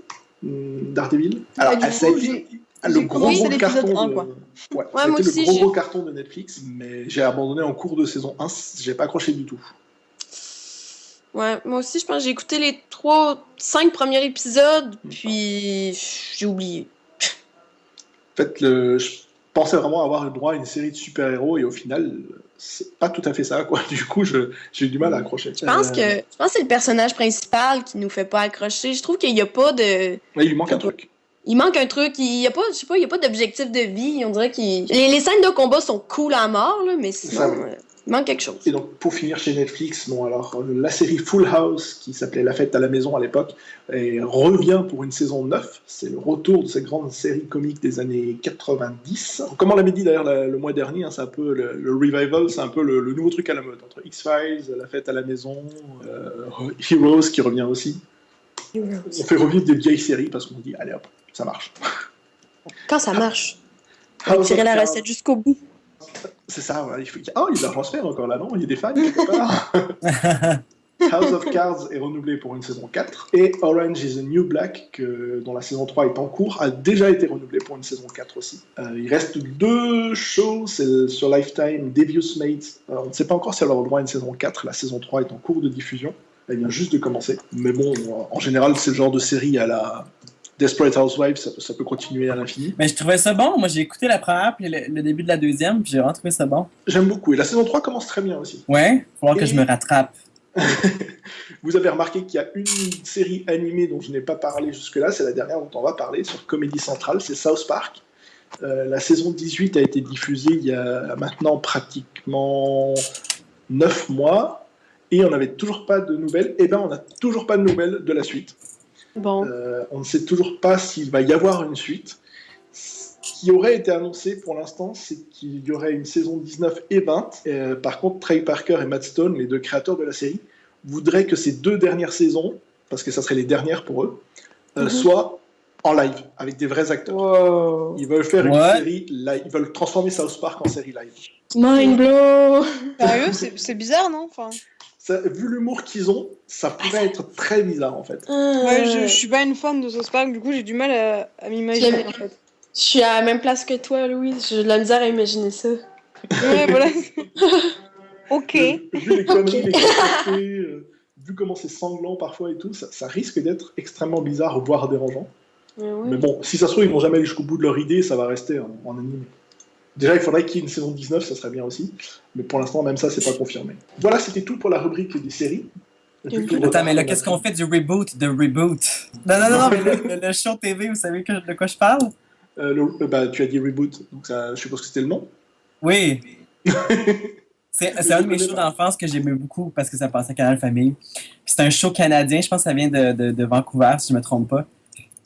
Daredevil. Alors, du ça a coup, été le j'ai gros commencé gros l'épisode carton 1, de... quoi. Ouais, ça a moi été aussi, le gros carton de Netflix, mais j'ai abandonné en cours de saison 1. J'ai pas accroché du tout. Ouais, moi aussi, je pense que j'ai écouté les 5 premiers épisodes, puis j'ai oublié. En fait, je pensais vraiment avoir le droit à une série de super-héros et au final, c'est pas tout à fait ça, quoi. Du coup, j'ai eu du mal à accrocher. Je pense que c'est le personnage principal qui nous fait pas accrocher. Je trouve qu'il y a pas de... Ouais, il lui manque un truc. Il manque un truc, il y a pas, je sais pas, il y a pas d'objectif de vie. On dirait les scènes de combat sont cool à mort, là, mais sinon, Ça, oui. il manque quelque chose. Et donc, pour finir chez Netflix, bon, alors, la série Full House, qui s'appelait La Fête à la Maison à l'époque, revient pour une saison 9. C'est le retour de cette grande série comique des années 90. Comme on l'avait dit d'ailleurs le mois dernier, hein, c'est un peu le revival, c'est un peu le nouveau truc à la mode. Entre X-Files, La Fête à la Maison, Heroes qui revient aussi. On fait revivre des vieilles séries parce qu'on dit, allez hop, ça marche. Quand ça marche, on House tirer of la Cards. recette jusqu'au bout. C'est ça, ouais, il y a de la transfert encore là, non? Il y a des fans quelque part. House of Cards est renouvelé pour une saison 4 et Orange is the New Black, dont la saison 3 est en cours, a déjà été renouvelé pour une saison 4 aussi. Il reste 2 shows, c'est sur Lifetime, Devious Mates. On ne sait pas encore si elle aura le droit à une saison 4, la saison 3 est en cours de diffusion, elle vient juste de commencer. Mais bon, en général, c'est le genre de série à la Desperate Housewives, ça peut continuer à l'infini. Mais je trouvais ça bon. Moi, j'ai écouté la première puis le début de la deuxième, puis j'ai vraiment trouvé ça bon. J'aime beaucoup, et la saison 3 commence très bien aussi. Ouais, il va falloir que je me rattrape. Vous avez remarqué qu'il y a une série animée dont je n'ai pas parlé jusque-là, c'est la dernière dont on va parler sur Comédie Centrale, c'est South Park. La saison 18 a été diffusée il y a maintenant pratiquement 9 mois, et on n'avait toujours pas de nouvelles. Eh bien, on n'a toujours pas de nouvelles de la suite. Bon. On ne sait toujours pas s'il va y avoir une suite. Ce qui aurait été annoncé pour l'instant, c'est qu'il y aurait une saison 19 et 20. Par contre, Trey Parker et Matt Stone, les 2 créateurs de la série, voudraient que ces 2 dernières saisons, parce que ça serait les dernières pour eux, soient en live, avec des vrais acteurs. Wow. Ils veulent faire une série live. Ils veulent transformer South Park en série live. Mind blow. Sérieux, c'est bizarre, non? Enfin... Ça, vu l'humour qu'ils ont, ça pourrait être très bizarre en fait. Ouais, je suis pas une fan de South Park, du coup j'ai du mal à m'imaginer en fait. Je suis à la même place que toi, Louise. J'ai de la misère à imaginer ça. Ouais, voilà. Ok. Vu les conneries, les gratuités, vu comment c'est sanglant parfois et tout, ça risque d'être extrêmement bizarre, voire dérangeant. Ouais. Mais bon, si ça se trouve, ils vont jamais aller jusqu'au bout de leur idée, ça va rester en anime. Déjà, il faudrait qu'il y ait une saison 19, ça serait bien aussi. Mais pour l'instant, même ça, c'est pas confirmé. Voilà, c'était tout pour la rubrique des séries. Attends, mais là, qu'est-ce qu'on fait du reboot de reboot? Non, mais le show TV, vous savez de quoi je parle? Tu as dit reboot, donc ça, je suppose que c'était le nom. Oui. C'est un de mes shows d'enfance que j'aimais beaucoup parce que ça passait à Canal Famille. C'est un show canadien, je pense que ça vient de Vancouver, si je ne me trompe pas.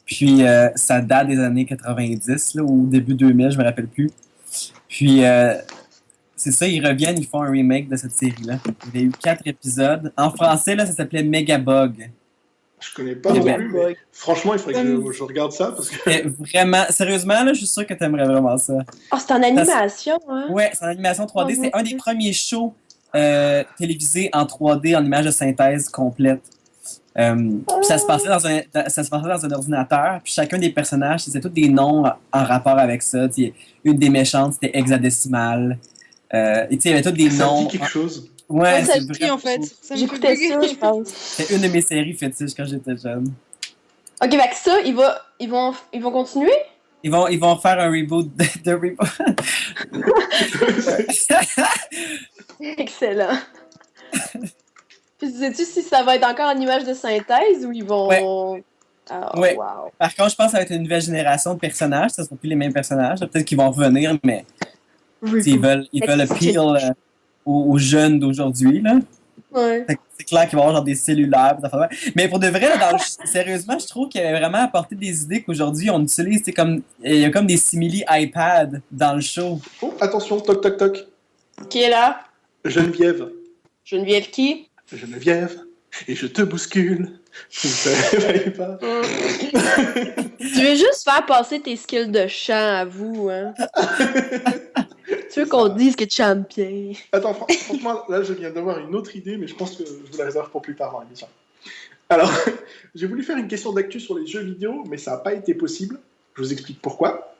Puis ça date des années 90, là, ou début 2000, je ne me rappelle plus. Puis c'est ça, ils reviennent, ils font un remake de cette série-là. Il y a eu 4 épisodes. En français, là, ça s'appelait Megabug. Je connais pas non plus, mais franchement, il faudrait que je regarde ça. Parce que... Vraiment, sérieusement, là, je suis sûr que tu aimerais vraiment ça. Ah, c'est en animation, hein? Ouais, c'est en animation 3D. C'est un des premiers shows télévisés en 3D, en image de synthèse complète. Puis ça se passait dans un ordinateur, puis chacun des personnages, c'était tous des noms en rapport avec ça. T'sais, une des méchantes, c'était Hexadécimale. Et il y avait tous des noms. Ça dit quelque chose. Ouais, ça c'est le dit vraiment en fait. cool. J'écoutais ça, je pense. C'était une de mes séries fétiches quand j'étais jeune. Ok, fait que ça, ils vont continuer? Ils vont faire un reboot de reboot. Excellent. Puis sais-tu si ça va être encore en image de synthèse ou ils vont... Ouais. Oh, Ouais. wow. Par contre, je pense que ça va être une nouvelle génération de personnages. Ça ne sera plus les mêmes personnages. Peut-être qu'ils vont revenir, mais ils veulent appeal aux jeunes d'aujourd'hui, là. Ouais. C'est clair qu'il va y avoir genre des cellulaires. Mais pour de vrai, là, sérieusement, je trouve qu'il avait vraiment apporté des idées qu'aujourd'hui on utilise. Il y a comme des simili iPad dans le show. Oh, attention, toc toc toc. Qui est là? Geneviève. Geneviève qui? Geneviève. Et je te bouscule. Tu ne réveilles pas. Tu veux juste faire passer tes skills de chant à vous, hein? Tu veux qu'on dise que tu chantes bien? Attends, franchement, là, je viens d'avoir une autre idée, mais je pense que je vous la réserve pour plus tard dans l'émission. Alors, j'ai voulu faire une question d'actu sur les jeux vidéo, mais ça n'a pas été possible. Je vous explique pourquoi.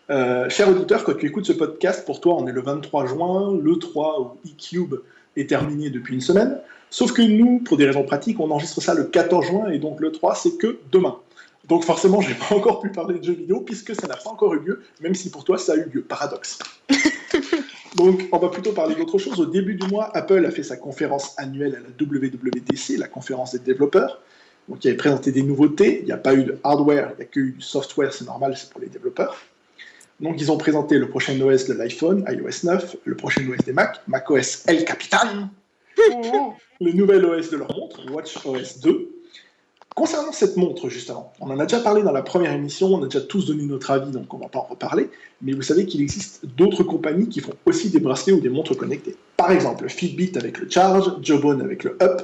Cher auditeur, quand tu écoutes ce podcast, pour toi, on est le 23 juin, le 3 ou eCube est terminé depuis une semaine. Sauf que nous, pour des raisons pratiques, on enregistre ça le 14 juin, et donc le 3, c'est que demain. Donc forcément, je n'ai pas encore pu parler de jeux vidéo, puisque ça n'a pas encore eu lieu, même si pour toi, ça a eu lieu. Paradoxe. Donc, on va plutôt parler d'autre chose. Au début du mois, Apple a fait sa conférence annuelle à la WWDC, la conférence des développeurs. Donc, il avait présenté des nouveautés. Il n'y a pas eu de hardware, il n'y a que eu du software, c'est normal, c'est pour les développeurs. Donc, ils ont présenté le prochain OS de l'iPhone, iOS 9, le prochain OS des Mac, macOS El Capitan, le nouvel OS de leur montre, WatchOS 2. Concernant cette montre, justement, on en a déjà parlé dans la première émission, on a déjà tous donné notre avis, donc on ne va pas en reparler, mais vous savez qu'il existe d'autres compagnies qui font aussi des bracelets ou des montres connectées. Par exemple, Fitbit avec le Charge, Jawbone avec le Up,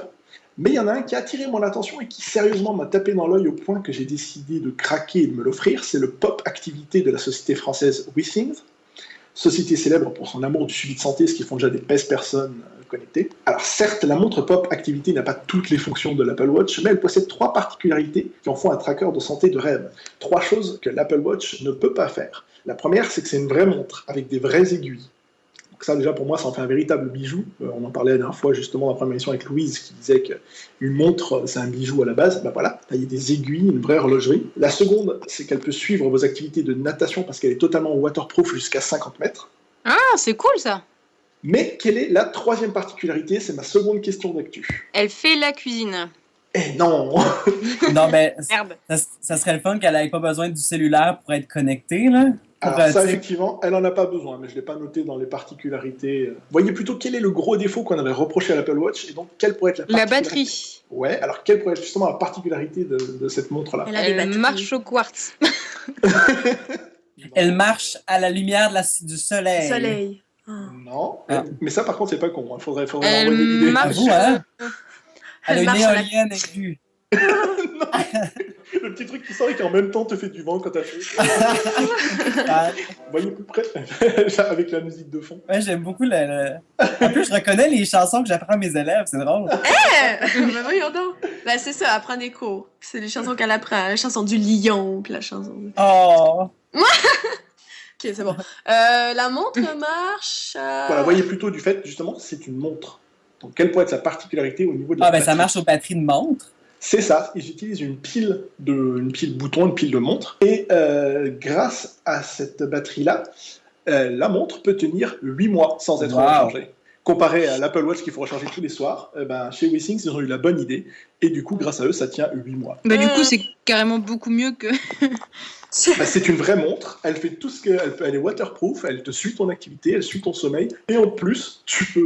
mais il y en a un qui a attiré mon attention et qui sérieusement m'a tapé dans l'œil au point que j'ai décidé de craquer et de me l'offrir, c'est le Pop Activité de la société française WeThings, société célèbre pour son amour du suivi de santé, ce qui font déjà des pèse personnes connectées. Alors certes, la montre Pop Activity n'a pas toutes les fonctions de l'Apple Watch, mais elle possède 3 particularités qui en font un tracker de santé de rêve. 3 choses que l'Apple Watch ne peut pas faire. La première, c'est que c'est une vraie montre, avec des vraies aiguilles. Donc ça, déjà, pour moi, ça en fait un véritable bijou. On en parlait la dernière fois, justement, dans la première émission avec Louise, qui disait qu'une montre, c'est un bijou à la base. Ben voilà, il y a des aiguilles, une vraie horlogerie. La seconde, c'est qu'elle peut suivre vos activités de natation, parce qu'elle est totalement waterproof jusqu'à 50 mètres. Ah, c'est cool ça. Mais quelle est la troisième particularité? C'est ma seconde question d'actu. Elle fait la cuisine. Eh non. Non, mais Merde. ça serait le fun qu'elle n'ait pas besoin du cellulaire pour être connectée, là. Alors ça, effectivement, elle n'en a pas besoin, mais je ne l'ai pas noté dans les particularités. Voyez plutôt quel est le gros défaut qu'on avait reproché à l'Apple Watch, et donc quelle pourrait être la particularité? La batterie. Ouais, alors quelle pourrait être justement la particularité de cette montre-là? Elle marche au quartz. Elle marche à la lumière du soleil. Soleil. Non, Ah. mais ça par contre c'est pas con, il faudrait Elle envoyer l'idée. marche. Vous, hein? Elle a une marche à la- éolienne aiguë. Non. Le petit truc qui sort et qui en même temps te fait du vent quand t'as chaud. Ah, Vous voyez plus près avec la musique de fond. ouais, j'aime beaucoup En plus, je reconnais les chansons que j'apprends à mes élèves, c'est drôle. Ben voyons donc. Ben c'est ça, elle prend des cours. C'est les chansons qu'elle apprend. La chanson du lion, puis la chanson... Oh! Ok, c'est bon. La montre marche... Voilà, voyez plutôt du fait, justement, c'est une montre. Donc quelle pourrait être sa particularité au niveau de la Ah, ben ça batterie? marche aux batteries de montre. C'est ça, ils utilisent une pile bouton, une pile de montre, et grâce à cette batterie-là, la montre peut tenir 8 mois sans être rechargée. Comparé à l'Apple Watch qu'il faut recharger tous les soirs, chez WeThings, ils ont eu la bonne idée, et du coup, grâce à eux, ça tient 8 mois. Bah, du coup, c'est carrément beaucoup mieux que. C'est une vraie montre, elle fait tout ce elle est waterproof, elle te suit ton activité, elle suit ton sommeil, et en plus, tu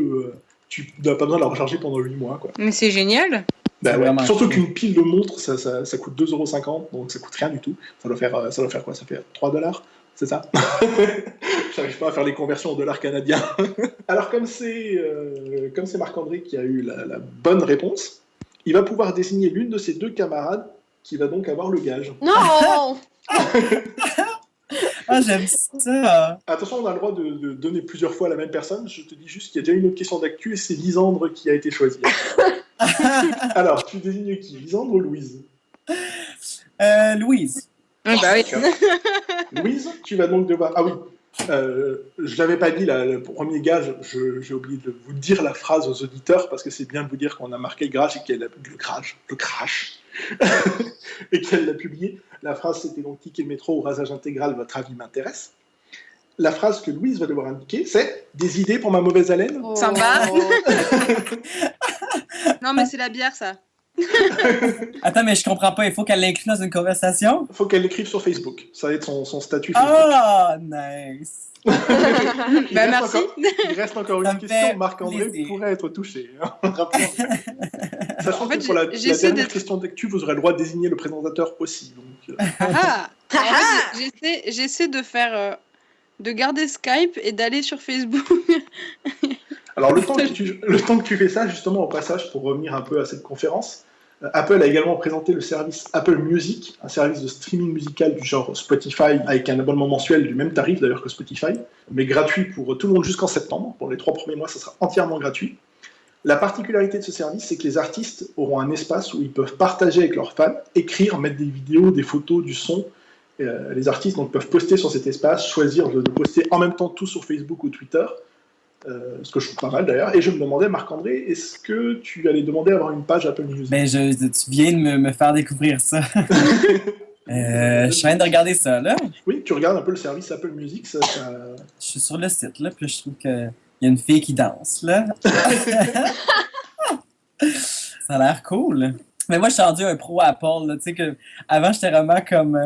n'as pas besoin de la recharger pendant 8 mois, quoi. Mais c'est génial. Bah C'est ouais. vraiment Surtout cool. qu'une pile de montre, ça coûte 2,50 €, donc ça coûte rien du tout. Ça doit faire quoi? Ça fait 3 $, c'est ça? J'arrive pas à faire les conversions en dollars canadiens. Alors comme c'est Marc-André qui a eu la bonne réponse, il va pouvoir désigner l'une de ses 2 camarades qui va donc avoir le gage. Non! Ah, j'aime ça! Attention, on a le droit de donner plusieurs fois à la même personne. Je te dis juste qu'il y a déjà une autre question d'actu et c'est Lisandre qui a été choisie. Alors, tu désignes qui? Lisandre ou Louise? Louise. Ouais, bah oui. Louise, tu vas donc devoir... Ah oui, je l'avais pas dit, le premier gage, j'ai oublié de vous dire la phrase aux auditeurs, parce que c'est bien de vous dire qu'on a marqué le crash et qu'elle a... Le crash et qu'elle l'a publié. La phrase, c'était donc ticket de métro ou rasage intégral, votre avis m'intéresse. La phrase que Louise va devoir indiquer, c'est des idées pour ma mauvaise haleine. Oh. Sympa. Non, mais c'est la bière, ça. Attends, mais je comprends pas. Il faut qu'elle l'inclue dans une conversation? Il faut qu'elle l'écrive sur Facebook. Ça va être son statut Facebook. Ah, nice! Merci. Il reste encore Ça une me question. fait Marc-André plaisir. pourrait être touché. Sachant En fait, que pour la j'essaie dernière d'être- question d'actu, vous aurez le droit de désigner le présentateur aussi. Donc, Ah, en fait, j'essaie de faire, de garder Skype et d'aller sur Facebook. Alors, le temps que tu fais ça, justement, au passage, pour revenir un peu à cette conférence, Apple a également présenté le service Apple Music, un service de streaming musical du genre Spotify, avec un abonnement mensuel du même tarif d'ailleurs que Spotify, mais gratuit pour tout le monde jusqu'en septembre. Pour les 3 premiers mois, ça sera entièrement gratuit. La particularité de ce service, c'est que les artistes auront un espace où ils peuvent partager avec leurs fans, écrire, mettre des vidéos, des photos, du son. Les artistes donc, peuvent poster sur cet espace, choisir de poster en même temps tout sur Facebook ou Twitter, ce que je trouve pas mal d'ailleurs. Et je me demandais, Marc-André, est-ce que tu allais demander à avoir une page Apple Music? Ben, tu viens de me faire découvrir ça. Je suis en train de regarder ça, là. Oui, tu regardes un peu le service Apple Music. Je suis sur le site, là, puis je trouve qu'il y a une fille qui danse, là. Ça a l'air cool. Mais moi, je suis rendu un pro Apple, là. Tu sais que avant, j'étais vraiment comme...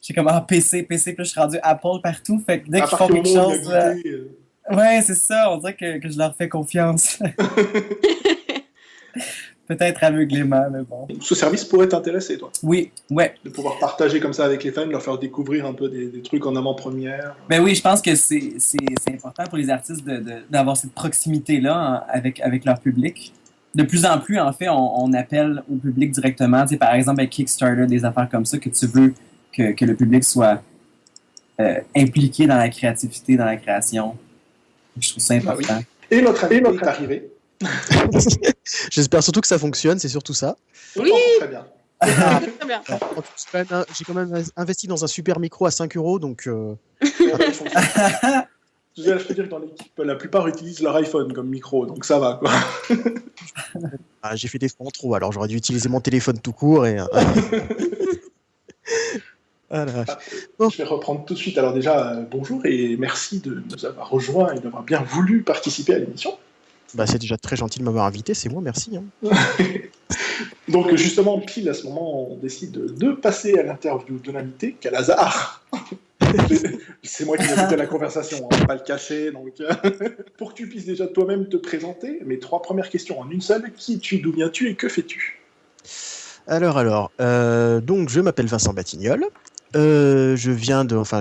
J'étais comme, PC, puis là, je suis rendu Apple partout. Fait que dès qu'ils font quelque chose... Ouais, c'est ça. On dirait que je leur fais confiance. Peut-être aveuglément, mais bon. Ce service pourrait t'intéresser, toi, Oui, ouais. de pouvoir partager comme ça avec les fans, leur faire découvrir un peu des trucs en avant-première. Ben oui, je pense que c'est important pour les artistes d'avoir cette proximité-là avec leur public. De plus en plus, en fait, on appelle au public directement. Tu sais, par exemple, avec Kickstarter, des affaires comme ça, que tu veux que le public soit impliqué dans la créativité, dans la création. Je trouve ça important. Ah oui. Et notre ami est arrivé. J'espère surtout que ça fonctionne, c'est surtout ça. Oui. Très bien. Très bien. J'ai quand même investi dans un super micro à 5 €, donc Je peux dire que dans l'équipe, la plupart utilisent leur iPhone comme micro, donc ça va, quoi. j'ai fait des fois en trop, alors j'aurais dû utiliser mon téléphone tout court et... Voilà. Je vais reprendre tout de suite. Alors déjà, bonjour et merci de nous avoir rejoints et d'avoir bien voulu participer à l'émission. Bah, c'est déjà très gentil de m'avoir invité, c'est moi, merci. Hein. Donc justement, pile à ce moment, on décide de passer à l'interview de l'invité. Quel hasard. C'est moi qui ai invité la conversation, on ne va pas le cacher. Donc, pour que tu puisses déjà toi-même te présenter, mes 3 premières questions en une seule. Qui es-tu, d'où viens-tu et que fais-tu? Alors, donc je m'appelle Vincent Batignolles. Je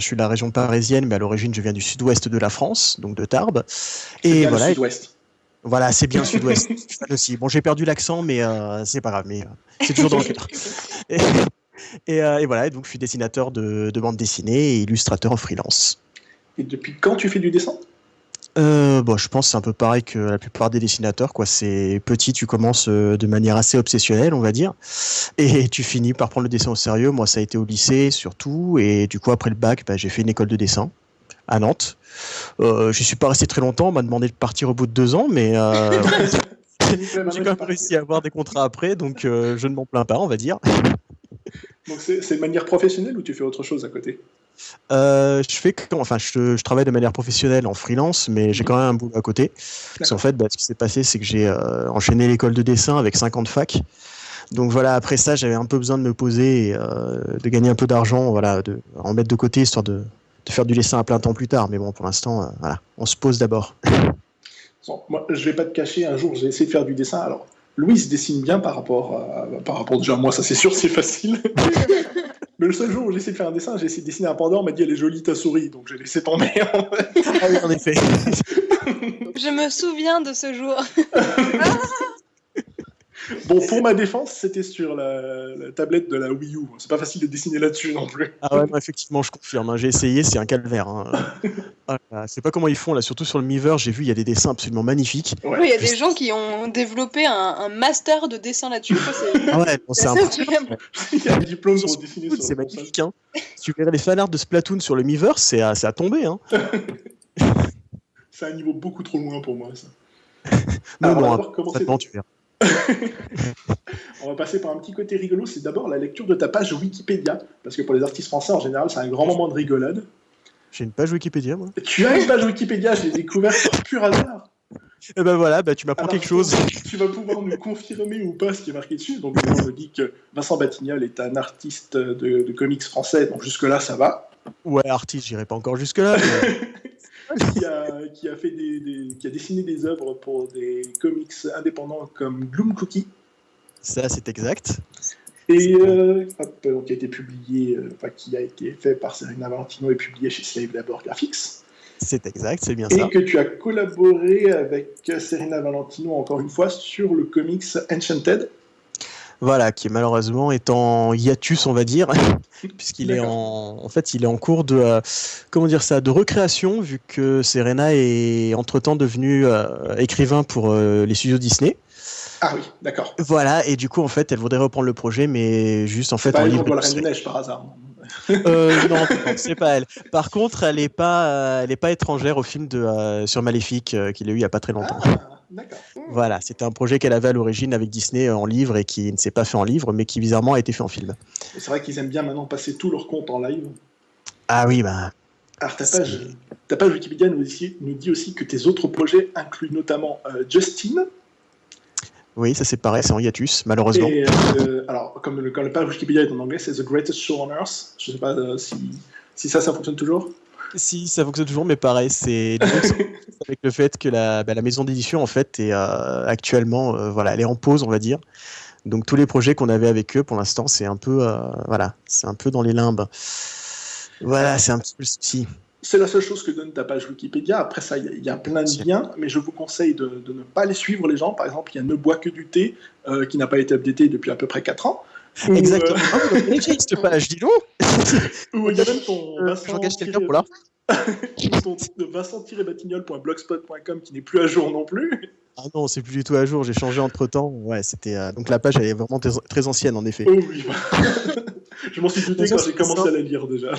suis de la région parisienne, mais à l'origine je viens du sud-ouest de la France, donc de Tarbes. Et bien voilà. Le sud-ouest. Voilà, c'est bien sud-ouest. Aussi. Bon, j'ai perdu l'accent, mais c'est pas grave, mais c'est toujours dans le cœur. Et voilà, et donc je suis dessinateur de bande dessinée et illustrateur en freelance. Et depuis quand tu fais du dessin? Je pense que c'est un peu pareil que la plupart des dessinateurs, quoi. C'est petit, tu commences de manière assez obsessionnelle, on va dire, et tu finis par prendre le dessin au sérieux. Moi, ça a été au lycée surtout, et du coup après le bac, j'ai fait une école de dessin à Nantes. Je suis pas resté très longtemps, on m'a demandé de partir au bout de 2 ans, mais j'ai quand même réussi à avoir des contrats après, donc je ne m'en plains pas, on va dire. Donc c'est de manière professionnelle ou tu fais autre chose à côté? Je travaille de manière professionnelle en freelance, mais j'ai quand même un boulot à côté. Parce qu'en fait, ce qui s'est passé, c'est que j'ai enchaîné l'école de dessin avec 5 ans de fac. Donc voilà, après ça, j'avais un peu besoin de me poser et de gagner un peu d'argent, voilà, en mettre de côté, histoire de faire du dessin à plein temps plus tard. Mais bon, pour l'instant, voilà, on se pose d'abord. Bon, moi, je vais pas te cacher, un jour, j'ai essayé de faire du dessin. Alors, Louise dessine bien par rapport déjà à moi, ça c'est sûr, c'est facile. Mais le seul jour où j'ai essayé de faire un dessin, j'ai essayé de dessiner un panda, on m'a dit elle est jolie ta souris, donc j'ai laissé tomber. Ah oui, en effet. Je me souviens de ce jour. Bon, pour ma défense, c'était sur la tablette de la Wii U. C'est pas facile de dessiner là-dessus non plus. Ah ouais, non, effectivement, je confirme. Hein, j'ai essayé, c'est un calvaire. Hein. C'est pas comment ils font là, surtout sur le Miiverse, j'ai vu, il y a des dessins absolument magnifiques. Ouais. Oui, il y a des gens qui ont développé un master de dessin là-dessus. Ah ouais, bon, c'est incroyable. Il y a un diplôme pour dessiner sur c'est le magnifique. Hein. Si tu verrais les fanarts de Splatoon sur le Miiverse, c'est à tomber. Hein. C'est un niveau beaucoup trop loin pour moi, ça. Non, Alors, on va bon, d'abord commencer. tu verras. On va passer par un petit côté rigolo, c'est d'abord la lecture de ta page Wikipédia, parce que pour les artistes français, en général, c'est un grand moment de rigolade. J'ai une page Wikipédia, moi. Tu as une page Wikipédia, je l'ai découverte par pur hasard. Et ben voilà, tu m'apprends Alors, quelque chose. tu vas pouvoir nous confirmer ou pas ce qui est marqué dessus. Donc, on me dit que Vincent Batignolles est un artiste de comics français, donc jusque-là, ça va. Ouais, artiste, j'irai pas encore jusque-là. Mais... qui a dessiné des œuvres pour des comics indépendants comme Gloom Cookie. Ça, c'est exact. Et qui a été publié, qui a été fait par Serena Valentino et publié chez Slave Labor Graphics. C'est exact, c'est bien et ça. Et que tu as collaboré avec Serena Valentino, encore une fois, sur le comics Enchanted. Voilà, qui malheureusement est en hiatus, on va dire, puisqu'il est en fait, il est en cours de, de recréation, vu que Serena est entre-temps devenu écrivain pour les studios Disney. Ah oui, d'accord. Voilà, et du coup, en fait, elle voudrait reprendre le projet, mais juste en fait en livre. Pas la Reine des Neiges par hasard. Non, c'est pas elle. Par contre, elle est pas étrangère au film sur Maléfique qu'il a eu il y a pas très longtemps. Ah, d'accord. Voilà, c'était un projet qu'elle avait à l'origine avec Disney en livre et qui ne s'est pas fait en livre, mais qui bizarrement a été fait en film. C'est vrai qu'ils aiment bien maintenant passer tous leurs comptes en live. Ah oui, bah. Alors ta page Wikipédia nous dit aussi que tes autres projets incluent notamment Justine. Oui, ça c'est pareil, c'est en hiatus, malheureusement. Et, alors, comme le page Wikipédia est en anglais, c'est The Greatest Show on Earth. Je sais pas si ça fonctionne toujours. Si, ça fonctionne toujours, mais pareil, c'est avec le fait que la maison d'édition, en fait, est actuellement, elle est en pause, on va dire. Donc tous les projets qu'on avait avec eux, pour l'instant, c'est un peu, c'est un peu dans les limbes. Voilà, c'est un petit peu le souci. C'est la seule chose que donne ta page Wikipédia. Après ça, il y a plein de liens, mais je vous conseille de ne pas les suivre, les gens. Par exemple, il y a Ne bois que du thé, qui n'a pas été updaté depuis à peu près 4 ans. Exactement. Cette page, dis donc. Ou il y a même ton Vincent-Batignolles.blogspot.com qui n'est plus à jour non plus. Ah non, c'est plus du tout à jour, j'ai changé entre-temps. Ouais, c'était donc la page, elle est vraiment très ancienne, en effet. Oh oui. Je m'en suis douté quand j'ai commencé à la lire déjà.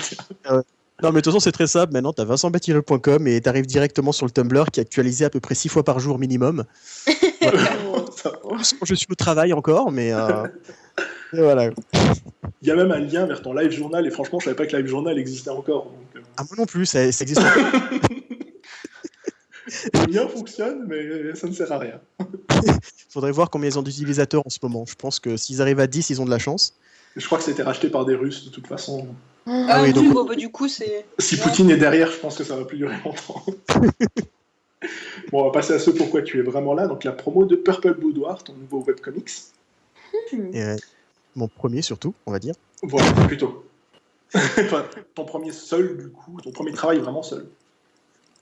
Non, mais de toute façon, c'est très simple. Maintenant, tu as vincentbatignolles.com et tu arrives directement sur le Tumblr qui est actualisé à peu près 6 fois par jour minimum. Je suis au travail encore, mais voilà. Il y a même un lien vers ton live journal, et franchement, je savais pas que live journal existait encore. Donc, Ah, moi non plus, ça existe encore. Le lien fonctionne, mais ça ne sert à rien. Faudrait voir combien ils ont d'utilisateurs en ce moment. Je pense que s'ils arrivent à 10, ils ont de la chance. Je crois que ça a été racheté par des Russes, de toute façon. Ah oui, donc du coup, c'est... Si Poutine est derrière, je pense que ça va plus durer longtemps. Bon, on va passer à ce pourquoi tu es vraiment là. Donc la promo de Purple Boudoir, ton nouveau webcomics. Et, mon premier surtout, on va dire. Voilà, plutôt. Enfin, ton premier seul, du coup, ton premier travail vraiment seul.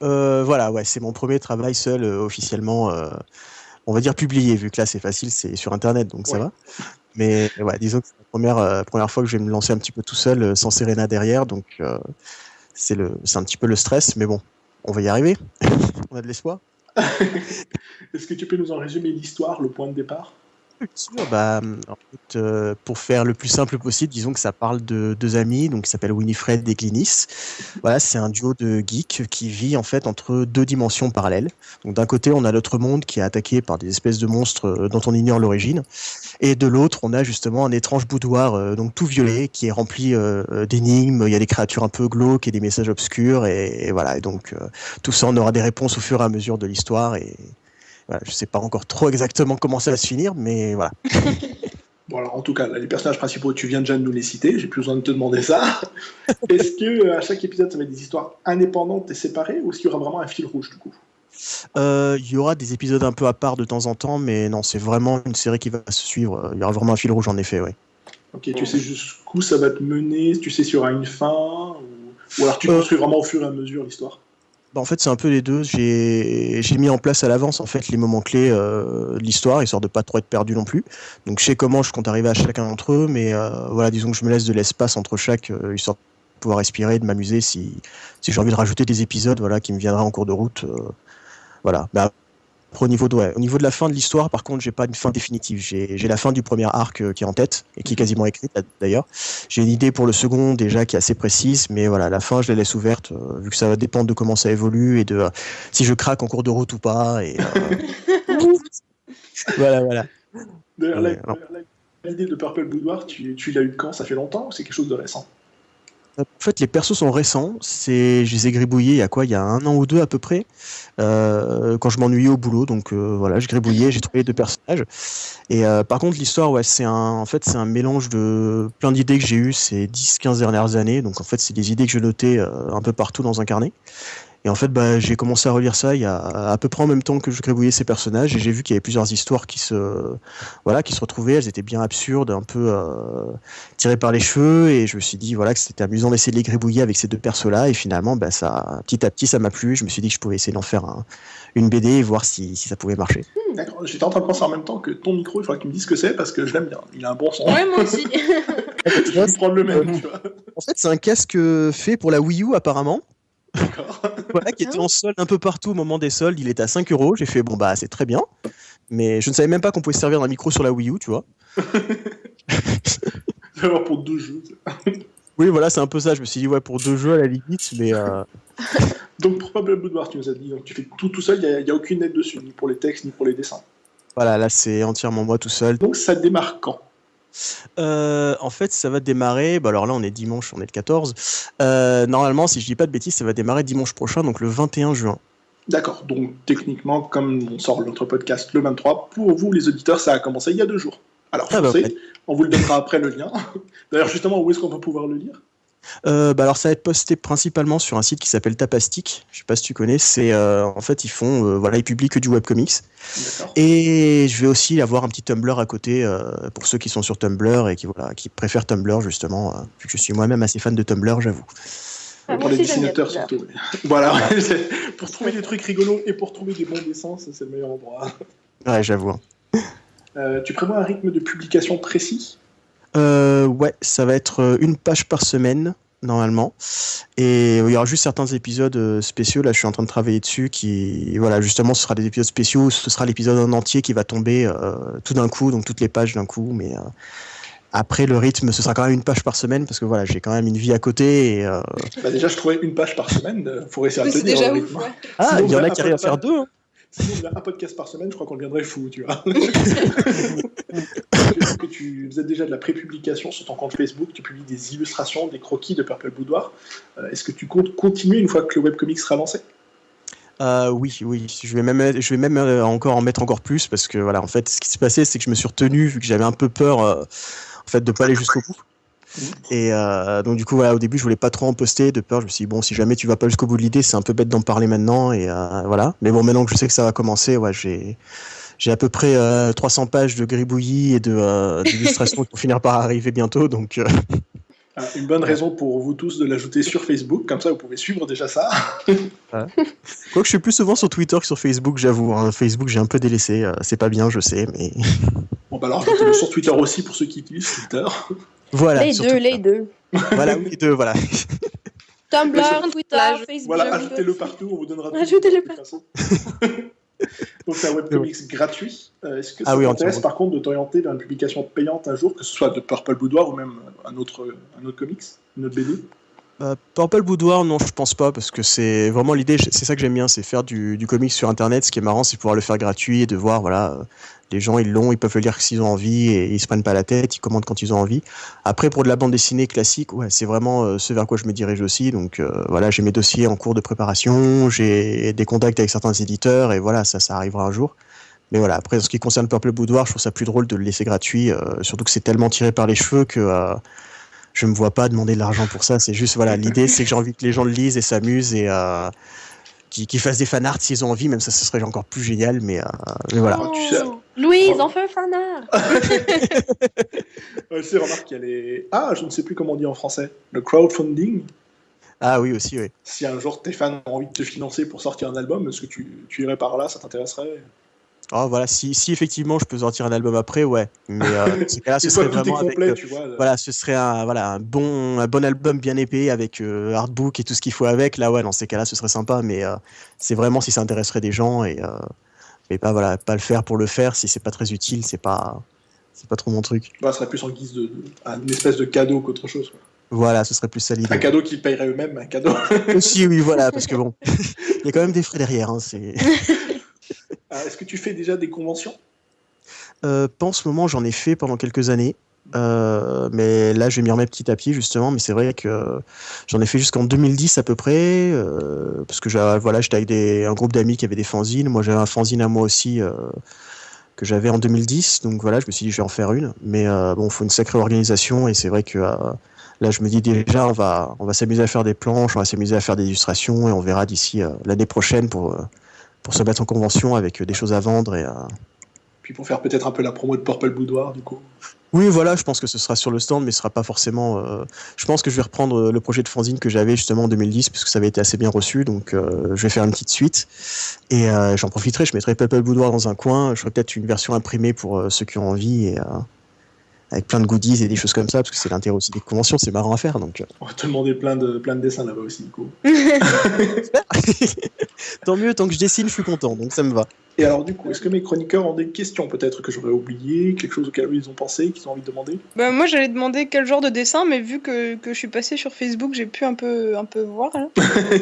Voilà, ouais, c'est mon premier travail seul officiellement, on va dire publié, vu que là c'est facile, c'est sur internet, donc ça va. Mais ouais, disons que c'est la première fois que je vais me lancer un petit peu tout seul, sans Serena derrière, donc c'est un petit peu le stress, mais bon, on va y arriver. On a de l'espoir. Est-ce que tu peux nous en résumer l'histoire, le point de départ? En fait, pour faire le plus simple possible, disons que ça parle de deux amis, donc qui s'appellent Winifred et Glynis. Voilà, c'est un duo de geeks qui vit en fait entre deux dimensions parallèles. Donc d'un côté, on a notre monde qui est attaqué par des espèces de monstres dont on ignore l'origine, et de l'autre, on a justement un étrange boudoir, donc tout violet, qui est rempli d'énigmes. Il y a des créatures un peu glauques et des messages obscurs, et voilà. Et donc tout ça, on aura des réponses au fur et à mesure de l'histoire. Et voilà, je sais pas encore trop exactement comment ça va se finir, mais voilà. Bon, alors en tout cas, là, les personnages principaux, tu viens déjà de nous les citer, j'ai plus besoin de te demander ça. Est-ce que à chaque épisode, ça va être des histoires indépendantes et séparées, ou est-ce qu'il y aura vraiment un fil rouge du coup? Il y aura des épisodes un peu à part de temps en temps, mais non, c'est vraiment une série qui va se suivre. Il y aura vraiment un fil rouge en effet, oui. Ok, tu sais jusqu'où ça va te mener, tu sais s'il y aura une fin, ou alors tu construis vraiment au fur et à mesure l'histoire? En fait, c'est un peu les deux. J'ai mis en place à l'avance en fait les moments clés de l'histoire, histoire de pas trop être perdu non plus. Donc je sais comment je compte arriver à chacun d'entre eux, mais voilà, disons que je me laisse de l'espace entre chaque, histoire de pouvoir respirer, de m'amuser si j'ai envie de rajouter des épisodes, voilà, qui me viendraient en cours de route. Voilà. Après, au niveau de la fin de l'histoire, par contre, j'ai pas une fin définitive. J'ai la fin du premier arc qui est en tête et qui est quasiment écrite d'ailleurs. J'ai une idée pour le second déjà qui est assez précise, mais voilà, la fin je la laisse ouverte vu que ça va dépendre de comment ça évolue et de si je craque en cours de route ou pas. Et voilà. D'ailleurs, l'idée de Purple Boudoir, tu l'as eu quand? Ça fait longtemps ou c'est quelque chose de récent? En fait, les persos sont récents. Je les ai gribouillés il y a 1 an ou 2 à peu près, quand je m'ennuyais au boulot. Donc voilà, je gribouillais, j'ai trouvé 2 personnages. Et par contre, l'histoire, ouais, c'est un mélange de plein d'idées que j'ai eues ces 10-15 dernières années. Donc en fait, c'est des idées que je notais un peu partout dans un carnet. Et en fait, j'ai commencé à relire ça il y a à peu près en même temps que je gribouillais ces personnages, et j'ai vu qu'il y avait plusieurs histoires qui se retrouvaient. Elles étaient bien absurdes, un peu tirées par les cheveux, et je me suis dit voilà que c'était amusant d'essayer de les gribouiller avec ces 2 persos-là. Et finalement, ça, petit à petit, ça m'a plu. Je me suis dit que je pouvais essayer d'en faire une BD et voir si ça pouvait marcher. D'accord, j'étais en train de penser en même temps que ton micro, il faudrait que tu me dises ce que c'est parce que je l'aime bien. Il a un bon son. Ouais, moi aussi. Je vais prendre le même, tu vois. En fait, c'est un casque fait pour la Wii U apparemment. D'accord. Voilà, qui était en solde un peu partout au moment des soldes. Il était à 5 €. J'ai fait, c'est très bien. Mais je ne savais même pas qu'on pouvait se servir d'un micro sur la Wii U, tu vois. Je vais avoir pour 2 jeux. Oui, voilà, c'est un peu ça. Je me suis dit, ouais, pour 2 jeux à la limite, mais. Donc, pour Purple Boudoir, tu nous as dit, donc tu fais tout seul, il n'y a aucune aide dessus, ni pour les textes, ni pour les dessins. Voilà, là, c'est entièrement moi tout seul. Donc, ça démarre quand ? En fait, ça va démarrer. Alors là, on est dimanche, on est le 14. Normalement, si je dis pas de bêtises, ça va démarrer dimanche prochain, donc le 21 juin. D'accord, donc techniquement, comme on sort notre podcast le 23, pour vous, les auditeurs, ça a commencé il y a 2 jours. Alors, ouais. On vous le donnera après le lien. D'ailleurs, justement, où est-ce qu'on va pouvoir le lire ? Alors ça va être posté principalement sur un site qui s'appelle Tapastic. Je sais pas si tu connais. C'est en fait ils publient que du webcomics. D'accord. Et je vais aussi avoir un petit Tumblr à côté pour ceux qui sont sur Tumblr et qui préfèrent Tumblr justement. Vu que je suis moi-même assez fan de Tumblr, j'avoue. Pour les dessinateurs surtout. Voilà, pour trouver des trucs rigolos et pour trouver des bons dessins, c'est le meilleur endroit. Ouais, j'avoue. Tu prévois un rythme de publication précis ? Ouais, ça va être 1 page par semaine normalement, et il y aura juste certains épisodes spéciaux. Là, je suis en train de travailler dessus. Justement, ce sera des épisodes spéciaux. Ce sera l'épisode en entier qui va tomber tout d'un coup, donc toutes les pages d'un coup. Mais après, le rythme, ce sera quand même 1 page par semaine parce que voilà, j'ai quand même une vie à côté. Et, déjà, je trouvais 1 page par semaine. Faut réussir à c'est tenir déjà le ouf, rythme. ouais. Ah, Sinon, il y en a qui arrivent à faire 2. Hein. Sinon, il y a un podcast par semaine, je crois qu'on deviendrait fou, tu vois. Tu faisais déjà de la pré-publication sur ton compte Facebook, tu publies des illustrations, des croquis de Purple Boudoir. Est-ce que tu comptes continuer une fois que le webcomic sera lancé ? Oui, je vais même encore en mettre encore plus parce que voilà, en fait, ce qui s'est passé, c'est que je me suis retenu vu que j'avais un peu peur en fait de pas aller jusqu'au bout. Et donc du coup voilà, au début je voulais pas trop en poster de peur. Je me suis dit bon, si jamais tu vas pas jusqu'au bout de l'idée, c'est un peu bête d'en parler maintenant et voilà. Mais bon, maintenant que je sais que ça va commencer, ouais, j'ai à peu près 300 pages de gribouillis et d'illustrations qui vont finir par arriver bientôt, donc. Une bonne raison pour vous tous de l'ajouter sur Facebook, comme ça vous pouvez suivre déjà ça. Voilà. Quoique je suis plus souvent sur Twitter que sur Facebook, j'avoue. Hein. Facebook j'ai un peu délaissé, c'est pas bien, je sais, mais. Bon bah alors ajoutez-le sur Twitter aussi pour ceux qui utilisent Twitter. Voilà. Les deux. Voilà, oui, les deux, voilà. Tumblr, Twitter, Facebook. Voilà, ajoutez-le partout, on vous donnera tout. Ajoutez-le partout. Donc c'est un webcomics gratuit. Est-ce que ça oui, t'intéresse par contre de t'orienter vers une publication payante un jour, que ce soit de Purple Boudoir ou même un autre comics, une autre BD ? Purple Boudoir, non, je pense pas, parce que c'est vraiment l'idée, c'est ça que j'aime bien, c'est faire du comics sur internet. Ce qui est marrant, c'est pouvoir le faire gratuit et de voir, voilà, les gens ils peuvent le lire s'ils ont envie et ils se prennent pas la tête, ils commandent quand ils ont envie. Après, pour de la bande dessinée classique, ouais, c'est vraiment ce vers quoi je me dirige aussi. Donc voilà, j'ai mes dossiers en cours de préparation, j'ai des contacts avec certains éditeurs et voilà, ça arrivera un jour. Mais voilà, après, en ce qui concerne Purple Boudoir, je trouve ça plus drôle de le laisser gratuit, surtout que c'est tellement tiré par les cheveux que je me vois pas demander de l'argent pour ça. C'est juste, voilà, l'idée, c'est que j'ai envie que les gens le lisent et s'amusent et qu'ils fassent des fanarts s'ils ont envie. Même ça, ce serait encore plus génial, mais voilà. Oh, tu sais... Louise, on fait un fanart. C'est remarque qu'il y a les... je ne sais plus comment on dit en français. Le crowdfunding. Ah oui, aussi, oui. Si un jour tes fans ont envie de te financer pour sortir un album, est-ce que tu irais par là, ça t'intéresserait ? Oh, voilà, si effectivement je peux sortir un album après, ouais. Mais dans ce cas-là, ce serait vraiment complet, avec, tu vois, voilà, ce serait un bon album bien épais avec artbook et tout ce qu'il faut avec. Là, ouais, dans ces cas-là, ce serait sympa. Mais c'est vraiment si ça intéresserait des gens et pas le faire pour le faire. Si c'est pas très utile, c'est pas trop mon truc. Ça serait plus en guise une espèce de cadeau qu'autre chose, quoi. Voilà, ce serait plus ça l'idée. Un cadeau qu'ils paieraient eux-mêmes, un cadeau. Aussi, oui, voilà, parce que bon, il y a quand même des frais derrière. Hein, c'est... Est-ce que tu fais déjà des conventions ? Pas en ce moment, j'en ai fait pendant quelques années. Mais là, je vais m'y remettre petit à petit, justement. Mais c'est vrai que j'en ai fait jusqu'en 2010 à peu près, parce que j'étais avec un groupe d'amis qui avaient des fanzines. Moi, j'avais un fanzine à moi aussi que j'avais en 2010. Donc voilà, je me suis dit, je vais en faire une. Mais bon, il faut une sacrée organisation. Et c'est vrai que là, je me dis déjà, on va s'amuser à faire des planches, on va s'amuser à faire des illustrations. Et on verra d'ici l'année prochaine pour se mettre en convention avec des choses à vendre. Puis pour faire peut-être un peu la promo de Purple Boudoir, du coup. Oui, voilà, je pense que ce sera sur le stand, mais ce sera pas forcément. Je pense que je vais reprendre le projet de fanzine que j'avais justement en 2010, puisque ça avait été assez bien reçu, donc je vais faire une petite suite. Et j'en profiterai, je mettrai Purple Boudoir dans un coin, je ferai peut-être une version imprimée pour ceux qui ont envie, et avec plein de goodies et des choses comme ça, parce que c'est l'intérêt aussi des conventions, c'est marrant à faire. Donc, On va te demander plein de dessins là-bas aussi, du coup. Tant mieux, tant que je dessine, je suis content, donc ça me va. Et alors, du coup, est-ce que mes chroniqueurs ont des questions peut-être que j'aurais oublié, quelque chose auquel ils ont pensé, qu'ils ont envie de demander? Bah, moi, j'allais demander quel genre de dessin, mais vu que je suis passée sur Facebook, j'ai pu un peu voir, là.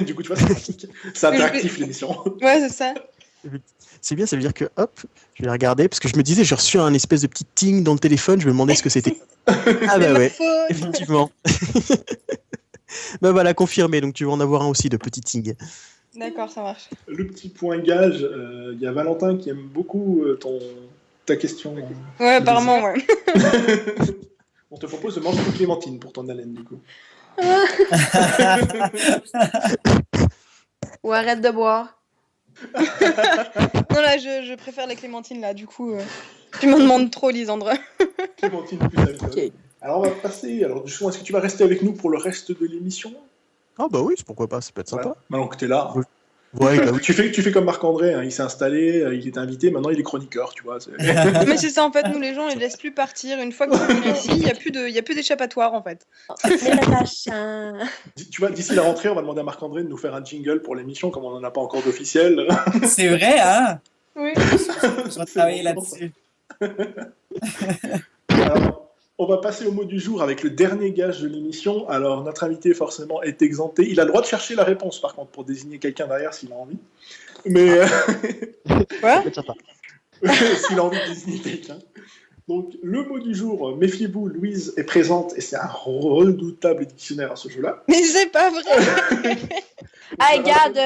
Du coup, tu vois, c'est pratique. C'est interactif, l'émission. Ouais, c'est ça. C'est bien, ça veut dire que, hop, je vais regarder, parce que je me disais, j'ai reçu un espèce de petit ting dans le téléphone, je me demandais ce que c'était. Ah bah ouais, effectivement. Bah voilà, confirmé, donc tu vas en avoir un aussi de petit ting. D'accord, ça marche. Le petit point gage, il y a Valentin qui aime beaucoup ta question. Ouais, apparemment, ouais. On te propose de manger une clémentine pour ton haleine, du coup. Ou arrête de boire. Non, là, je préfère les clémentines, là, du coup. Tu m'en demandes trop, Lisandre. Clémentine plus alcool. Ok. Alors, on va passer. Alors, justement, est-ce que tu vas rester avec nous pour le reste de l'émission? Ah bah oui, pourquoi pas, ça peut être sympa. Voilà. Maintenant que t'es là. Oui. Ouais, bah oui. Tu fais comme Marc-André, hein, il s'est installé, il était invité, maintenant il est chroniqueur, tu vois. Mais c'est ça, en fait, nous, les gens, on les laisse plus partir. Une fois qu'ils sont ici, il n'y a plus d'échappatoire, en fait. Mais le machin. Tu vois, d'ici la rentrée, on va demander à Marc-André de nous faire un jingle pour l'émission, comme on n'en a pas encore d'officiel. C'est vrai, hein? Oui. Je vais travailler là-dessus. Alors, on va passer au mot du jour avec le dernier gage de l'émission. Alors, notre invité, forcément, est exempté. Il a le droit de chercher la réponse, par contre, pour désigner quelqu'un derrière s'il a envie. Mais Quoi? Ça peut être sympa. s'il a envie de désigner quelqu'un. Donc, le mot du jour, méfiez-vous, Louise est présente, et c'est un redoutable dictionnaire à ce jeu-là. Mais c'est pas vrai. Ah, regarde.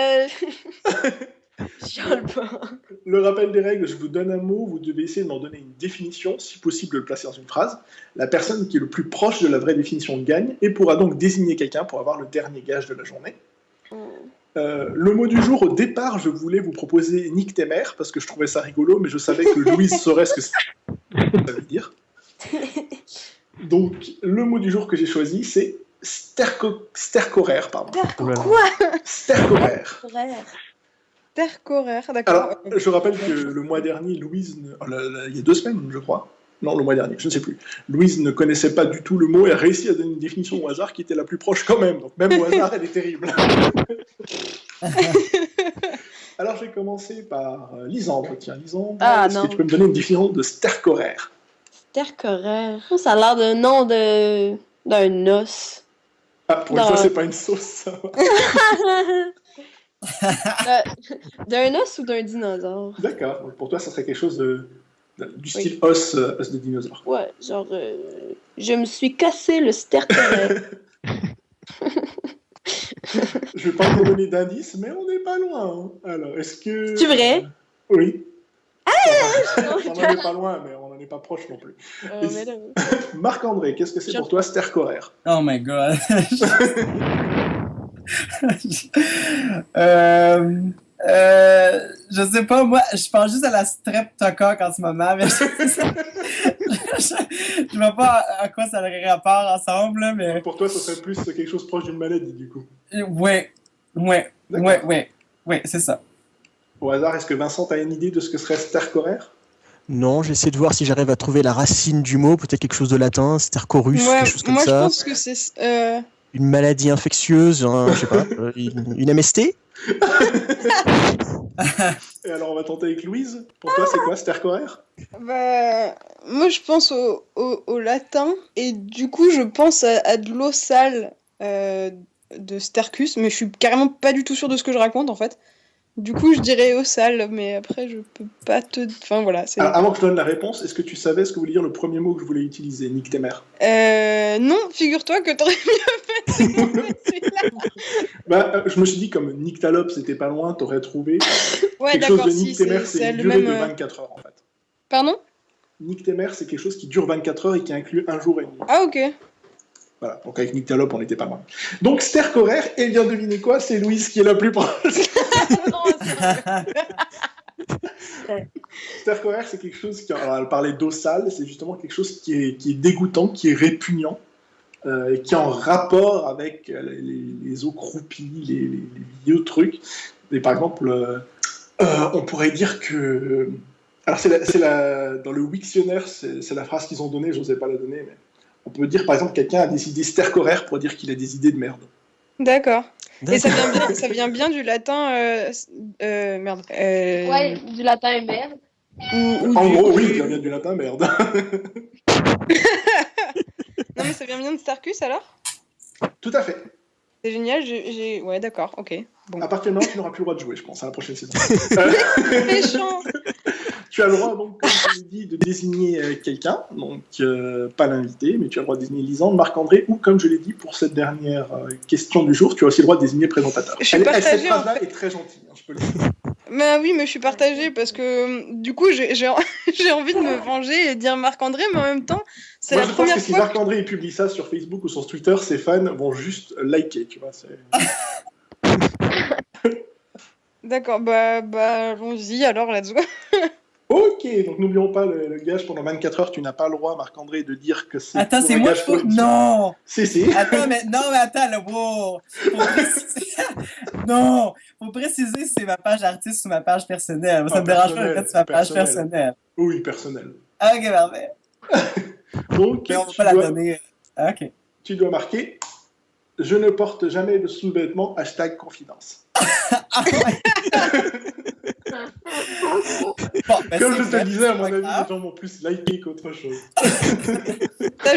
Chiale pas. Le rappel des règles, je vous donne un mot, vous devez essayer de m'en donner une définition, si possible de le placer dans une phrase. La personne qui est le plus proche de la vraie définition gagne, et pourra donc désigner quelqu'un pour avoir le dernier gage de la journée. Le mot du jour, au départ, je voulais vous proposer Nick tes mères, parce que je trouvais ça rigolo, mais je savais que Louise saurait ce que ça veut dire. Donc, le mot du jour que j'ai choisi, c'est stercoraire, pardon. Quoi? Stercoraire. Tercoraire, d'accord. Alors, je rappelle que le mois dernier, Louise, il y a 2 semaines, je crois. Non, le mois dernier, je ne sais plus. Louise ne connaissait pas du tout le mot et a réussi à donner une définition au hasard qui était la plus proche quand même. Donc, même au hasard, elle est terrible. Alors, je vais commencer par Lisandre. Tiens, Lisandre, est-ce que tu peux me donner une définition de stercoraire? Stercoraire. Ça a l'air d'un nom d'un os. Ah, pour une fois, c'est pas une sauce, ça va. D'un os ou d'un dinosaure? D'accord. Donc, pour toi, ça serait quelque chose du style os de dinosaure. Ouais, genre, je me suis cassé le stercoraire. Je vais pas vous donner d'indices, mais on n'est pas loin. Hein. Alors, est-ce que... C'est vrai? Oui. On n'en est pas loin, mais on n'en est pas proche non plus. Mais là, Marc-André, qu'est-ce que c'est pour toi, stercoraire? Oh my god. Je sais pas, moi, je pense juste à la streptocoque en ce moment, mais je vois pas à quoi ça aurait rapport ensemble, là, mais... Pour toi, ça serait plus quelque chose proche d'une maladie, du coup. Ouais, c'est ça. Au hasard, est-ce que Vincent a une idée de ce que serait stercoraire? Non, j'essaie de voir si j'arrive à trouver la racine du mot, peut-être quelque chose de latin, stercorus, Ouais, quelque chose comme moi, ça. je pense que c'est... Une maladie infectieuse, je sais pas, une MST? Et alors, on va tenter avec Louise. Pour toi, c'est quoi, stercoraire? Bah, moi, je pense au latin, et du coup, je pense à de l'eau sale de Stercus, mais je suis carrément pas du tout sûre de ce que je raconte, en fait. Du coup, je dirais au sale, mais après, je peux pas te... Enfin, voilà, c'est... Alors, avant que je donne la réponse, est-ce que tu savais ce que voulait dire le premier mot que je voulais utiliser, nique tes mères? Non, figure-toi que t'aurais mieux fait de demander celui-là. Je me suis dit, comme nique ta lope, c'était pas loin, t'aurais trouvé. Ouais, Quelque chose d'accord, de si, nique tes mères, c'est une durée de 24 heures, en fait. Pardon? Nique tes mères, c'est quelque chose qui dure 24 heures et qui inclut un jour et demi. Ah, ok. Voilà, donc avec nique ta lope, on était pas loin. Donc, stercoraire, et bien devinez quoi, c'est Louise qui est la plus proche. Stercoraire, c'est quelque chose qui... Alors, elle parlait d'eau sale, c'est justement quelque chose qui est dégoûtant, qui est répugnant, et qui est en rapport avec les eaux croupies, les vieux trucs. Et par exemple, on pourrait dire que... Alors, dans le Wiktionnaire, c'est la phrase qu'ils ont donnée, je n'osais pas la donner, mais on peut dire, par exemple, quelqu'un a des idées stercoraires pour dire qu'il a des idées de merde. D'accord. Et ça vient bien du latin... merde. Ouais, du latin merde. En gros, oui, ça vient du latin merde. Non, mais ça vient bien de Starkus, alors? Tout à fait. C'est génial, ouais, d'accord, ok. Bon. À partir de maintenant, tu n'auras plus le droit de jouer, je pense, à la prochaine saison. Méchant. Tu as le droit, donc, comme je l'ai dit, de désigner quelqu'un, donc pas l'invité, mais tu as le droit de désigner Lisande, Marc-André, ou, comme je l'ai dit, pour cette dernière question du jour, tu as aussi le droit de désigner le présentateur. Je suis partagée, cette phrase-là est très gentille, hein, je peux le dire. Mais oui, mais je suis partagée parce que du coup, j'ai envie de me venger et dire Marc-André, mais en même temps, c'est Moi, la je pense première que si fois. Marc-André publie ça sur Facebook ou sur Twitter, ses fans vont juste liker, tu vois. D'accord, bah allons-y alors, let's go. Ok, donc n'oublions pas le gage pendant 24 heures, tu n'as pas le droit, Marc-André, de dire que c'est. Attends, c'est moi qui faut. Non! Si. Attends, mais attends, là, wow! Non! Faut préciser si c'est ma page artiste ou ma page personnelle. Ça me dérange pas quand c'est ma page personnelle. Oui, personnelle. Ah, ok, parfait. Donc, mais on va pas la donner. Ah, ok. Tu dois marquer « Je ne porte jamais de sous-vêtements » #confidence. Bon, ben comme je te disais, à mon avis, les gens vont plus liker qu'autre chose.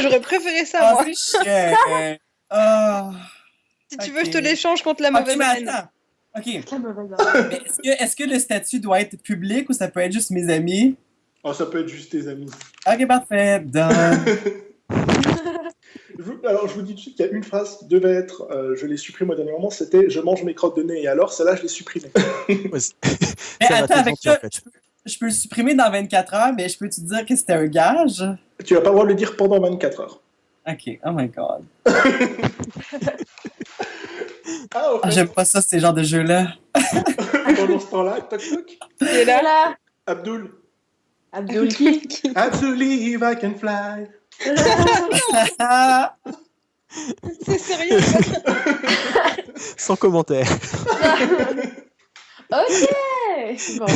J'aurais préféré ça, moi. C'est chiant. Si tu veux, je te l'échange contre la mauvaise haine. Ok. Mais est-ce que le statut doit être public ou ça peut être juste mes amis? Oh, ça peut être juste tes amis. Ok, parfait. Done. Alors, je vous dis tout de suite qu'il y a une phrase qui devait être, je l'ai supprimée au dernier moment, c'était « Je mange mes crottes de nez » et alors, celle-là, je l'ai supprimée. Mais attends, avec ça, je peux le supprimer dans 24 heures, mais je peux te dire que c'était un gage? Tu n'as pas le droit de le dire pendant 24 heures. Ok, oh my god. J'aime pas ça, ces genres de jeux-là. Pendant ce temps-là, toc toc. Qui est là? Abdul. Abdul qui? Abdul, if I can fly. C'est sérieux? Sans commentaire. Ok. Bon.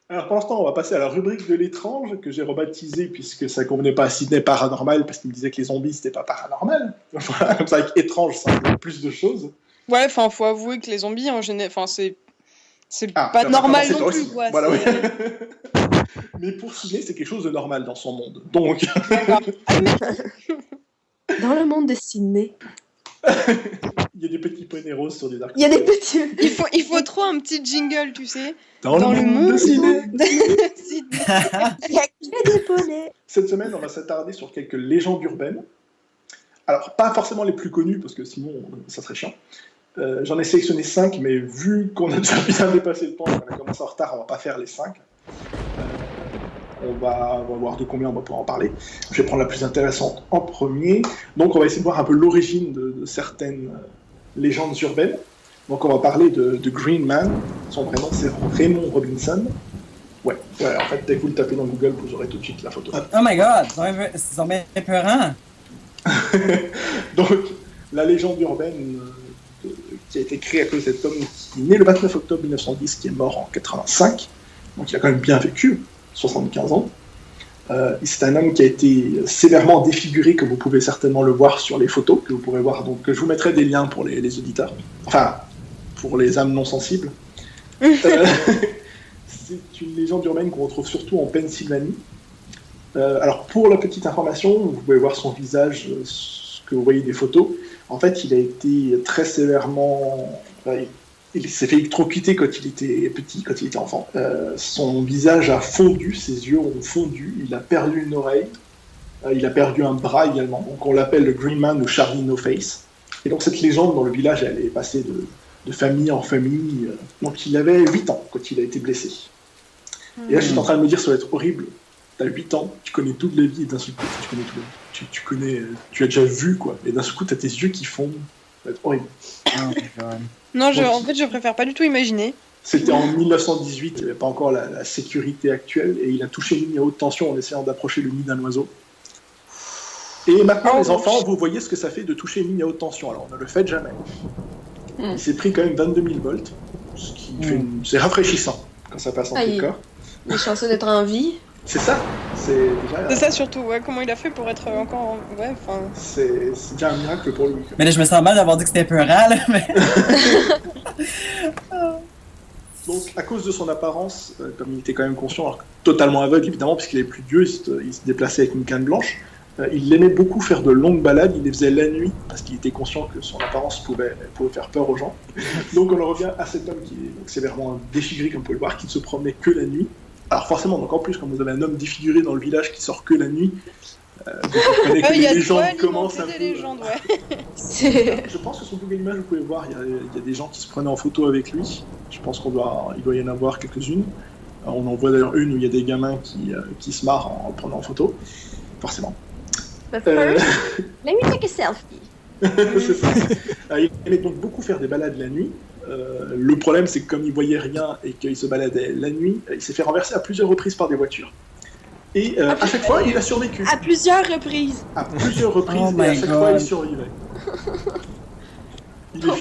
Alors, pour l'instant, on va passer à la rubrique de l'étrange, que j'ai rebaptisée, puisque ça convenait pas à Sydney Paranormal, parce qu'il me disait que les zombies, c'était pas paranormal. Voilà, comme ça, avec étrange, ça inclut plus de choses. Ouais, enfin, faut avouer que les zombies, en général, enfin, c'est pas normal non plus, quoi. Voilà, oui. Mais pour Sydney, c'est quelque chose de normal dans son monde. Donc... Dans le monde de Sydney. Il y a des petits poneys roses sur des arcs. Il y a des petits... Il faut trop un petit jingle, tu sais. Dans le monde de Sydney. Il y a que des poneys. Cette semaine, on va s'attarder sur quelques légendes urbaines. Alors, pas forcément les plus connues, parce que sinon, ça serait chiant. J'en ai sélectionné 5, mais vu qu'on a déjà bien dépassé le temps, on a commencé en retard, on va pas faire les 5. On va voir de combien on va pouvoir en parler. Je vais prendre la plus intéressante en premier. Donc, on va essayer de voir un peu l'origine de certaines légendes urbaines. Donc, on va parler de Green Man. Son vrai nom, c'est Raymond Robinson. Ouais, en fait, dès que vous le tapez dans Google, vous aurez tout de suite la photo. Oh my god, c'est bien épeurant. Donc, la légende urbaine qui a été créée à cause de cet homme qui est né le 29 octobre 1910, qui est mort en 85. Donc, il a quand même bien vécu. 75 ans. C'est un homme qui a été sévèrement défiguré, comme vous pouvez certainement le voir sur les photos que vous pourrez voir. Donc, je vous mettrai des liens pour les auditeurs. Enfin, pour les âmes non sensibles. C'est une légende urbaine qu'on retrouve surtout en Pennsylvanie. Alors, pour la petite information, vous pouvez voir son visage, ce que vous voyez des photos. En fait, il a été très sévèrement il s'est fait électrocuter quand il était petit, quand il était enfant. Son visage a fondu, ses yeux ont fondu, il a perdu une oreille, il a perdu un bras également. Donc on l'appelle le Green Man ou Charlie No Face. Et donc cette légende dans le village, elle est passée de famille en famille. Donc il avait 8 ans quand il a été blessé. Et là, je suis en train de me dire, ça va être horrible. T'as 8 ans, tu connais toute la vie, et d'un seul coup, tu connais tout la vie. Tu connais, tu as déjà vu, quoi. Et d'un seul coup, t'as tes yeux qui fondent. Ça va être horrible. Non, en fait, je préfère pas du tout imaginer. C'était en 1918, il n'y avait pas encore la sécurité actuelle, et il a touché une ligne à haute tension en essayant d'approcher le nid d'un oiseau. Et maintenant, les enfants, vous voyez ce que ça fait de toucher une ligne à haute tension. Alors, on ne le fait jamais. Il s'est pris quand même 22 000 volts, ce qui fait c'est rafraîchissant quand ça passe en tout corps. Il est chanceux d'être en vie. C'est ça. C'est ça surtout, ouais. Comment il a fait pour être encore ouais, enfin. C'est déjà un miracle pour lui. Quoi. Mais là, je me sens mal d'avoir dit que c'était peurant, là, mais... Donc, à cause de son apparence, comme il était quand même conscient, alors totalement aveugle évidemment, puisqu'il est plus vieux, il se déplaçait avec une canne blanche, il aimait beaucoup faire de longues balades, il les faisait la nuit, parce qu'il était conscient que son apparence pouvait faire peur aux gens. Donc on en revient à cet homme qui est donc, sévèrement défiguré, comme vous pouvez le voir, qui ne se promenait que la nuit. Alors forcément, donc en plus, quand vous avez un homme défiguré dans le village qui sort que la nuit, vous comprenez que les légendes commencent un peu... légendes, ouais. Je pense que sur Google Images, vous pouvez voir, il y a des gens qui se prenaient en photo avec lui. Je pense il doit y en avoir quelques-unes. On en voit d'ailleurs une où il y a des gamins qui se marrent en le prenant en photo, forcément. But first, let me take a selfie. C'est ça. Il aimait donc beaucoup faire des balades la nuit. Le problème, c'est que comme il voyait rien et qu'il se baladait la nuit, il s'est fait renverser à plusieurs reprises par des voitures. Et à chaque fois, il a survécu. À plusieurs reprises. À plusieurs reprises, et à chaque fois, il survivait. Il est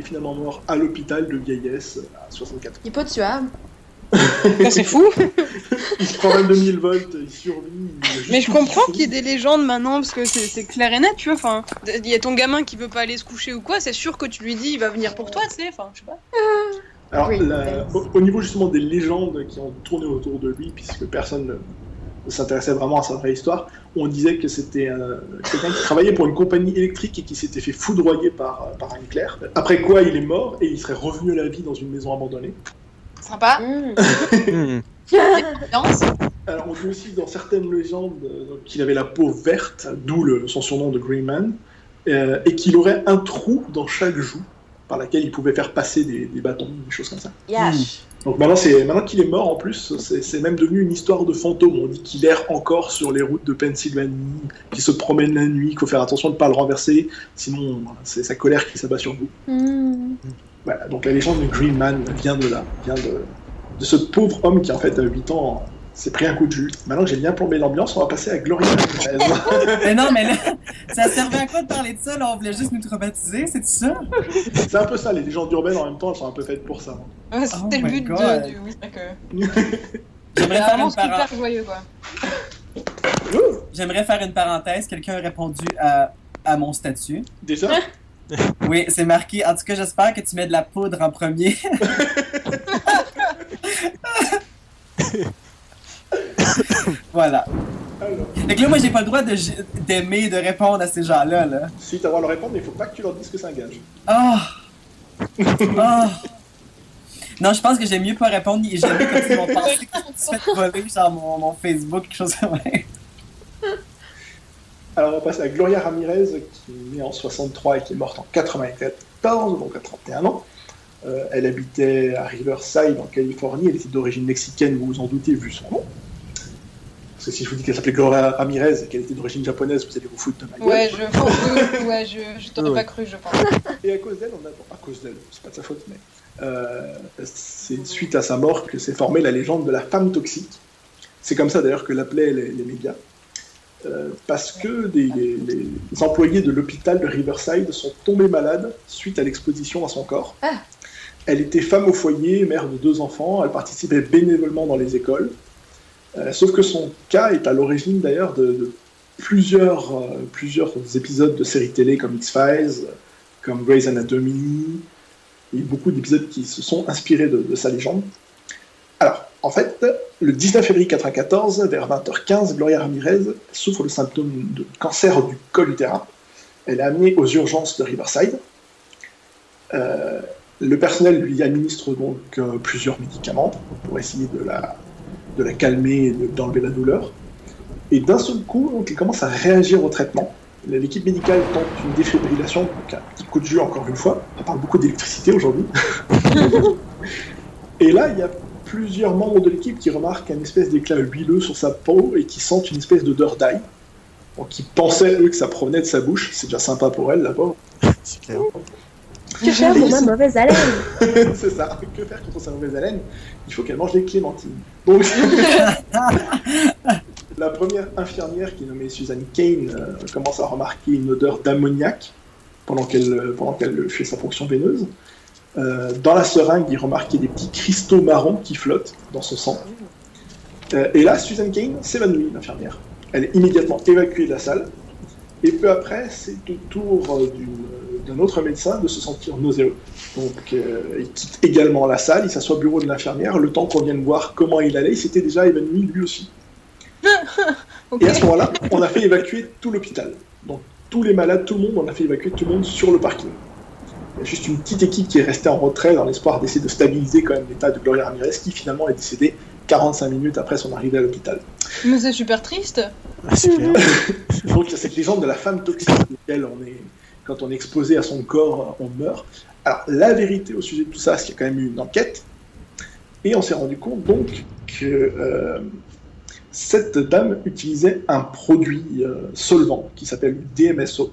finalement mort à l'hôpital de vieillesse à 64 ans. Il est pas tuable. C'est fou. Il se prend 22 000 volts, il survit. Mais je comprends qu'il y ait des légendes maintenant, parce que c'est clair et net, tu vois. Enfin, il y a ton gamin qui veut pas aller se coucher ou quoi, c'est sûr que tu lui dis il va venir pour toi, tu sais. Enfin, je sais pas. Alors, au niveau justement des légendes qui ont tourné autour de lui, puisque personne ne s'intéressait vraiment à sa vraie histoire, on disait que c'était quelqu'un qui travaillait pour une compagnie électrique et qui s'était fait foudroyer par un éclair. Après quoi, il est mort et il serait revenu à la vie dans une maison abandonnée. Sympa. Alors, on dit aussi dans certaines légendes qu'il avait la peau verte, d'où son surnom de Green Man, et qu'il aurait un trou dans chaque joue par laquelle il pouvait faire passer des bâtons, des choses comme ça. Donc maintenant qu'il est mort, en plus, c'est même devenu une histoire de fantôme. On dit qu'il erre encore sur les routes de Pennsylvanie, qu'il se promène la nuit, qu'il faut faire attention de ne pas le renverser, sinon c'est sa colère qui s'abat sur vous. Voilà, donc la légende du Green Man vient de là, vient de ce pauvre homme qui en fait à 8 ans s'est pris un coup de jus. Maintenant que j'ai bien plombé l'ambiance, on va passer à Gloria Ramirez. Mais non, mais là, ça servait à quoi de parler de ça? Là, on voulait juste nous traumatiser, c'est ça? C'est un peu ça, les légendes urbaines en même temps, elles sont un peu faites pour ça. Ouais, c'était le but du... Oui, c'est que... J'aimerais faire une super joyeux, quoi. J'aimerais faire une parenthèse. Quelqu'un a répondu à mon statut. Déjà? Oui, c'est marqué. En tout cas, j'espère que tu mets de la poudre en premier. Voilà. Donc là, moi, j'ai pas le droit d'aimer et de répondre à ces gens-là. Là. Si, t'as le droit de leur répondre, mais il faut pas que tu leur dises que c'est un gage. Non, je pense que j'aime mieux pas répondre. J'ai jamais comme ils vont penser que tu te fais voler genre mon Facebook, quelque chose comme ça. Alors, on va passer à Gloria Ramirez, qui est née en 63 et qui est morte en 94, donc à 31 ans. Elle habitait à Riverside, en Californie. Elle était d'origine mexicaine, vous vous en doutez, vu son nom. Parce que si je vous dis qu'elle s'appelait Gloria Ramirez et qu'elle était d'origine japonaise, vous allez vous foutre de ma gueule. Je t'aurais pas cru, je pense. Et à cause d'elle, à cause d'elle, c'est pas de sa faute, mais c'est suite à sa mort que s'est formée la légende de la femme toxique. C'est comme ça d'ailleurs que l'appelaient les médias. Parce que les employés de l'hôpital de Riverside sont tombés malades suite à l'exposition à son corps. Elle était femme au foyer, mère de 2 enfants, elle participait bénévolement dans les écoles. Sauf que son cas est à l'origine d'ailleurs de plusieurs épisodes de séries télé comme X-Files, comme Grey's Anatomy, et beaucoup d'épisodes qui se sont inspirés de sa légende. Alors, en fait, le 19 février 1994, vers 20h15, Gloria Ramirez souffre de symptômes de cancer du col utérin. Elle est amenée aux urgences de Riverside. Le personnel lui administre donc plusieurs médicaments pour essayer de la calmer et d'enlever la douleur. Et d'un seul coup, donc, il commence à réagir au traitement. L'équipe médicale tente une défibrillation, donc un petit coup de jus encore une fois. On parle beaucoup d'électricité aujourd'hui. Et là, il y a plusieurs membres de l'équipe qui remarquent un espèce d'éclat huileux sur sa peau et qui sentent une espèce d'odeur d'ail. Donc ils pensaient, eux, que ça provenait de sa bouche. C'est déjà sympa pour elle, là-bas. C'est clair. Que faire pour ma mauvaise haleine? C'est ça. Que faire contre sa mauvaise haleine? Il faut qu'elle mange des clémentines. Donc, la première infirmière, qui est nommée Susan Kane, commence à remarquer une odeur d'ammoniac pendant qu'elle fait sa fonction veineuse. Dans la seringue, il remarquait des petits cristaux marrons qui flottent dans son sang. Et là, Susan Kane s'évanouit, l'infirmière. Elle est immédiatement évacuée de la salle. Et peu après, c'est au tour d'un autre médecin de se sentir nauséeux. Donc, il quitte également la salle, il s'assoit au bureau de l'infirmière. Le temps qu'on vienne voir comment il allait, il s'était déjà évanoui lui aussi. Okay. Et à ce moment-là, on a fait évacuer tout l'hôpital. Donc, tous les malades, tout le monde, on a fait évacuer tout le monde sur le parking. Il y a juste une petite équipe qui est restée en retrait dans l'espoir d'essayer de stabiliser quand même l'état de Gloria Ramirez, qui finalement est décédée 45 minutes après son arrivée à l'hôpital. Mais c'est super triste. C'est clair. Donc il y a cette légende de la femme toxique, laquelle quand on est exposé à son corps, on meurt. Alors la vérité au sujet de tout ça, c'est qu'il y a quand même eu une enquête, et on s'est rendu compte donc que cette dame utilisait un produit solvant qui s'appelle DMSO,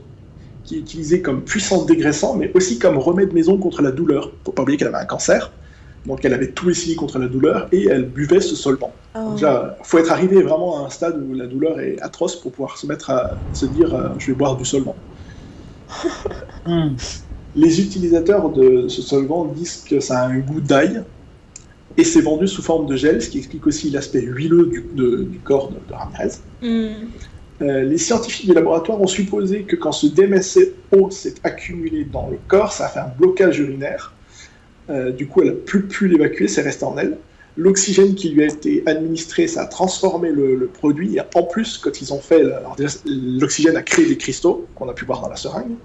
qui est utilisé comme puissant dégraissant, mais aussi comme remède maison contre la douleur. Faut pas oublier qu'elle avait un cancer, donc elle avait tout essayé contre la douleur, et elle buvait ce solvant. Donc là, faut être arrivé vraiment à un stade où la douleur est atroce pour pouvoir se mettre à se dire je vais boire du solvant. Les utilisateurs de ce solvant disent que ça a un goût d'ail, et c'est vendu sous forme de gel, ce qui explique aussi l'aspect huileux du corps de Ramirez. Les scientifiques du laboratoire ont supposé que quand ce DMSO s'est accumulé dans le corps, ça a fait un blocage urinaire. Du coup, elle n'a plus pu l'évacuer, c'est resté en elle. L'oxygène qui lui a été administré, ça a transformé le produit. Et en plus, quand ils ont fait... Alors déjà, l'oxygène a créé des cristaux qu'on a pu voir dans la seringue.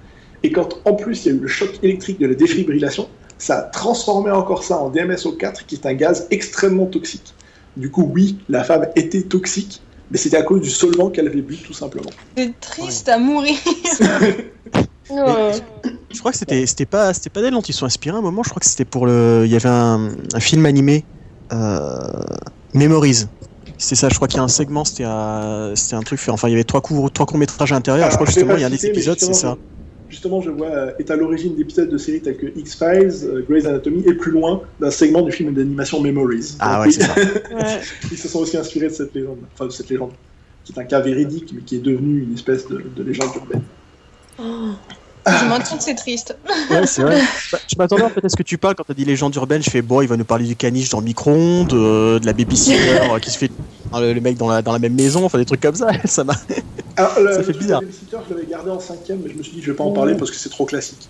Et quand en plus, il y a eu le choc électrique de la défibrillation, ça a transformé encore ça en DMSO4, qui est un gaz extrêmement toxique. Du coup, oui, la femme était toxique, mais c'était à cause du solvant qu'elle avait bu, tout simplement. C'est triste à mourir. Je crois que c'était pas d'elle dont ils sont inspirés à un moment. Je crois que c'était il y avait un film animé, Memories. C'est ça, je crois qu'il y a un segment, c'était un truc fait. Enfin, il y avait trois courts-métrages à l'intérieur. Alors, je crois que justement, il y a un des épisodes, c'est ça. Justement, je vois, est à l'origine d'épisodes de séries telles que X-Files, Grey's Anatomy, et plus loin, d'un segment du film d'animation Memories. Ah donc, ouais, c'est ça. Ils se sont aussi inspirés de cette légende. Enfin, de cette légende, qui est un cas véridique, mais qui est devenu une espèce de légende urbaine. Je m'entends que c'est triste. Ouais, c'est vrai. Je m'attendais en fait à ce que tu parles quand t'as dit légende urbaine. Je fais bon, il va nous parler du caniche dans le micro-ondes, de la babysitter qui se fait le mec dans la même maison, enfin des trucs comme ça. Ça m'a. Alors, ça fait bizarre. Le babysitter, je l'avais gardé en 5e, mais je me suis dit je vais pas en parler parce que c'est trop classique.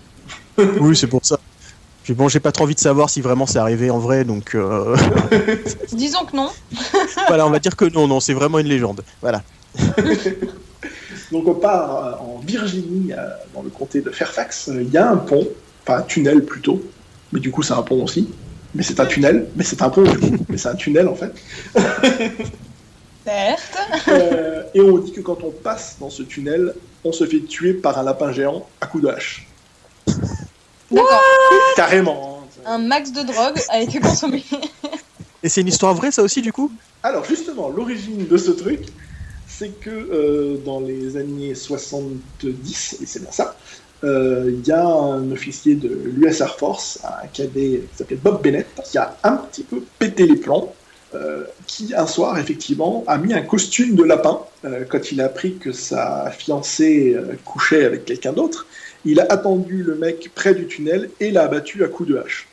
Oui, c'est pour ça. Puis bon, j'ai pas trop envie de savoir si vraiment c'est arrivé en vrai, donc. Disons que non. Voilà, on va dire que non, c'est vraiment une légende. Voilà. Donc on part en Virginie, dans le comté de Fairfax. Il y a un pont, enfin un tunnel plutôt, mais du coup c'est un pont aussi. Mais c'est un tunnel, mais c'est un pont du coup, mais c'est un tunnel en fait. Certes. Et on dit que quand on passe dans ce tunnel, on se fait tuer par un lapin géant à coups de hache. D'accord. Carrément. Un max de drogue a été consommé. Et c'est une histoire vraie ça aussi du coup ? Alors justement, l'origine de ce truc, c'est que dans les années 70, et c'est bien ça, il y a un officier de l'US Air Force, un cadet qui s'appelle Bob Bennett, qui a un petit peu pété les plombs, qui un soir effectivement a mis un costume de lapin quand il a appris que sa fiancée couchait avec quelqu'un d'autre. Il a attendu le mec près du tunnel et l'a abattu à coups de hache.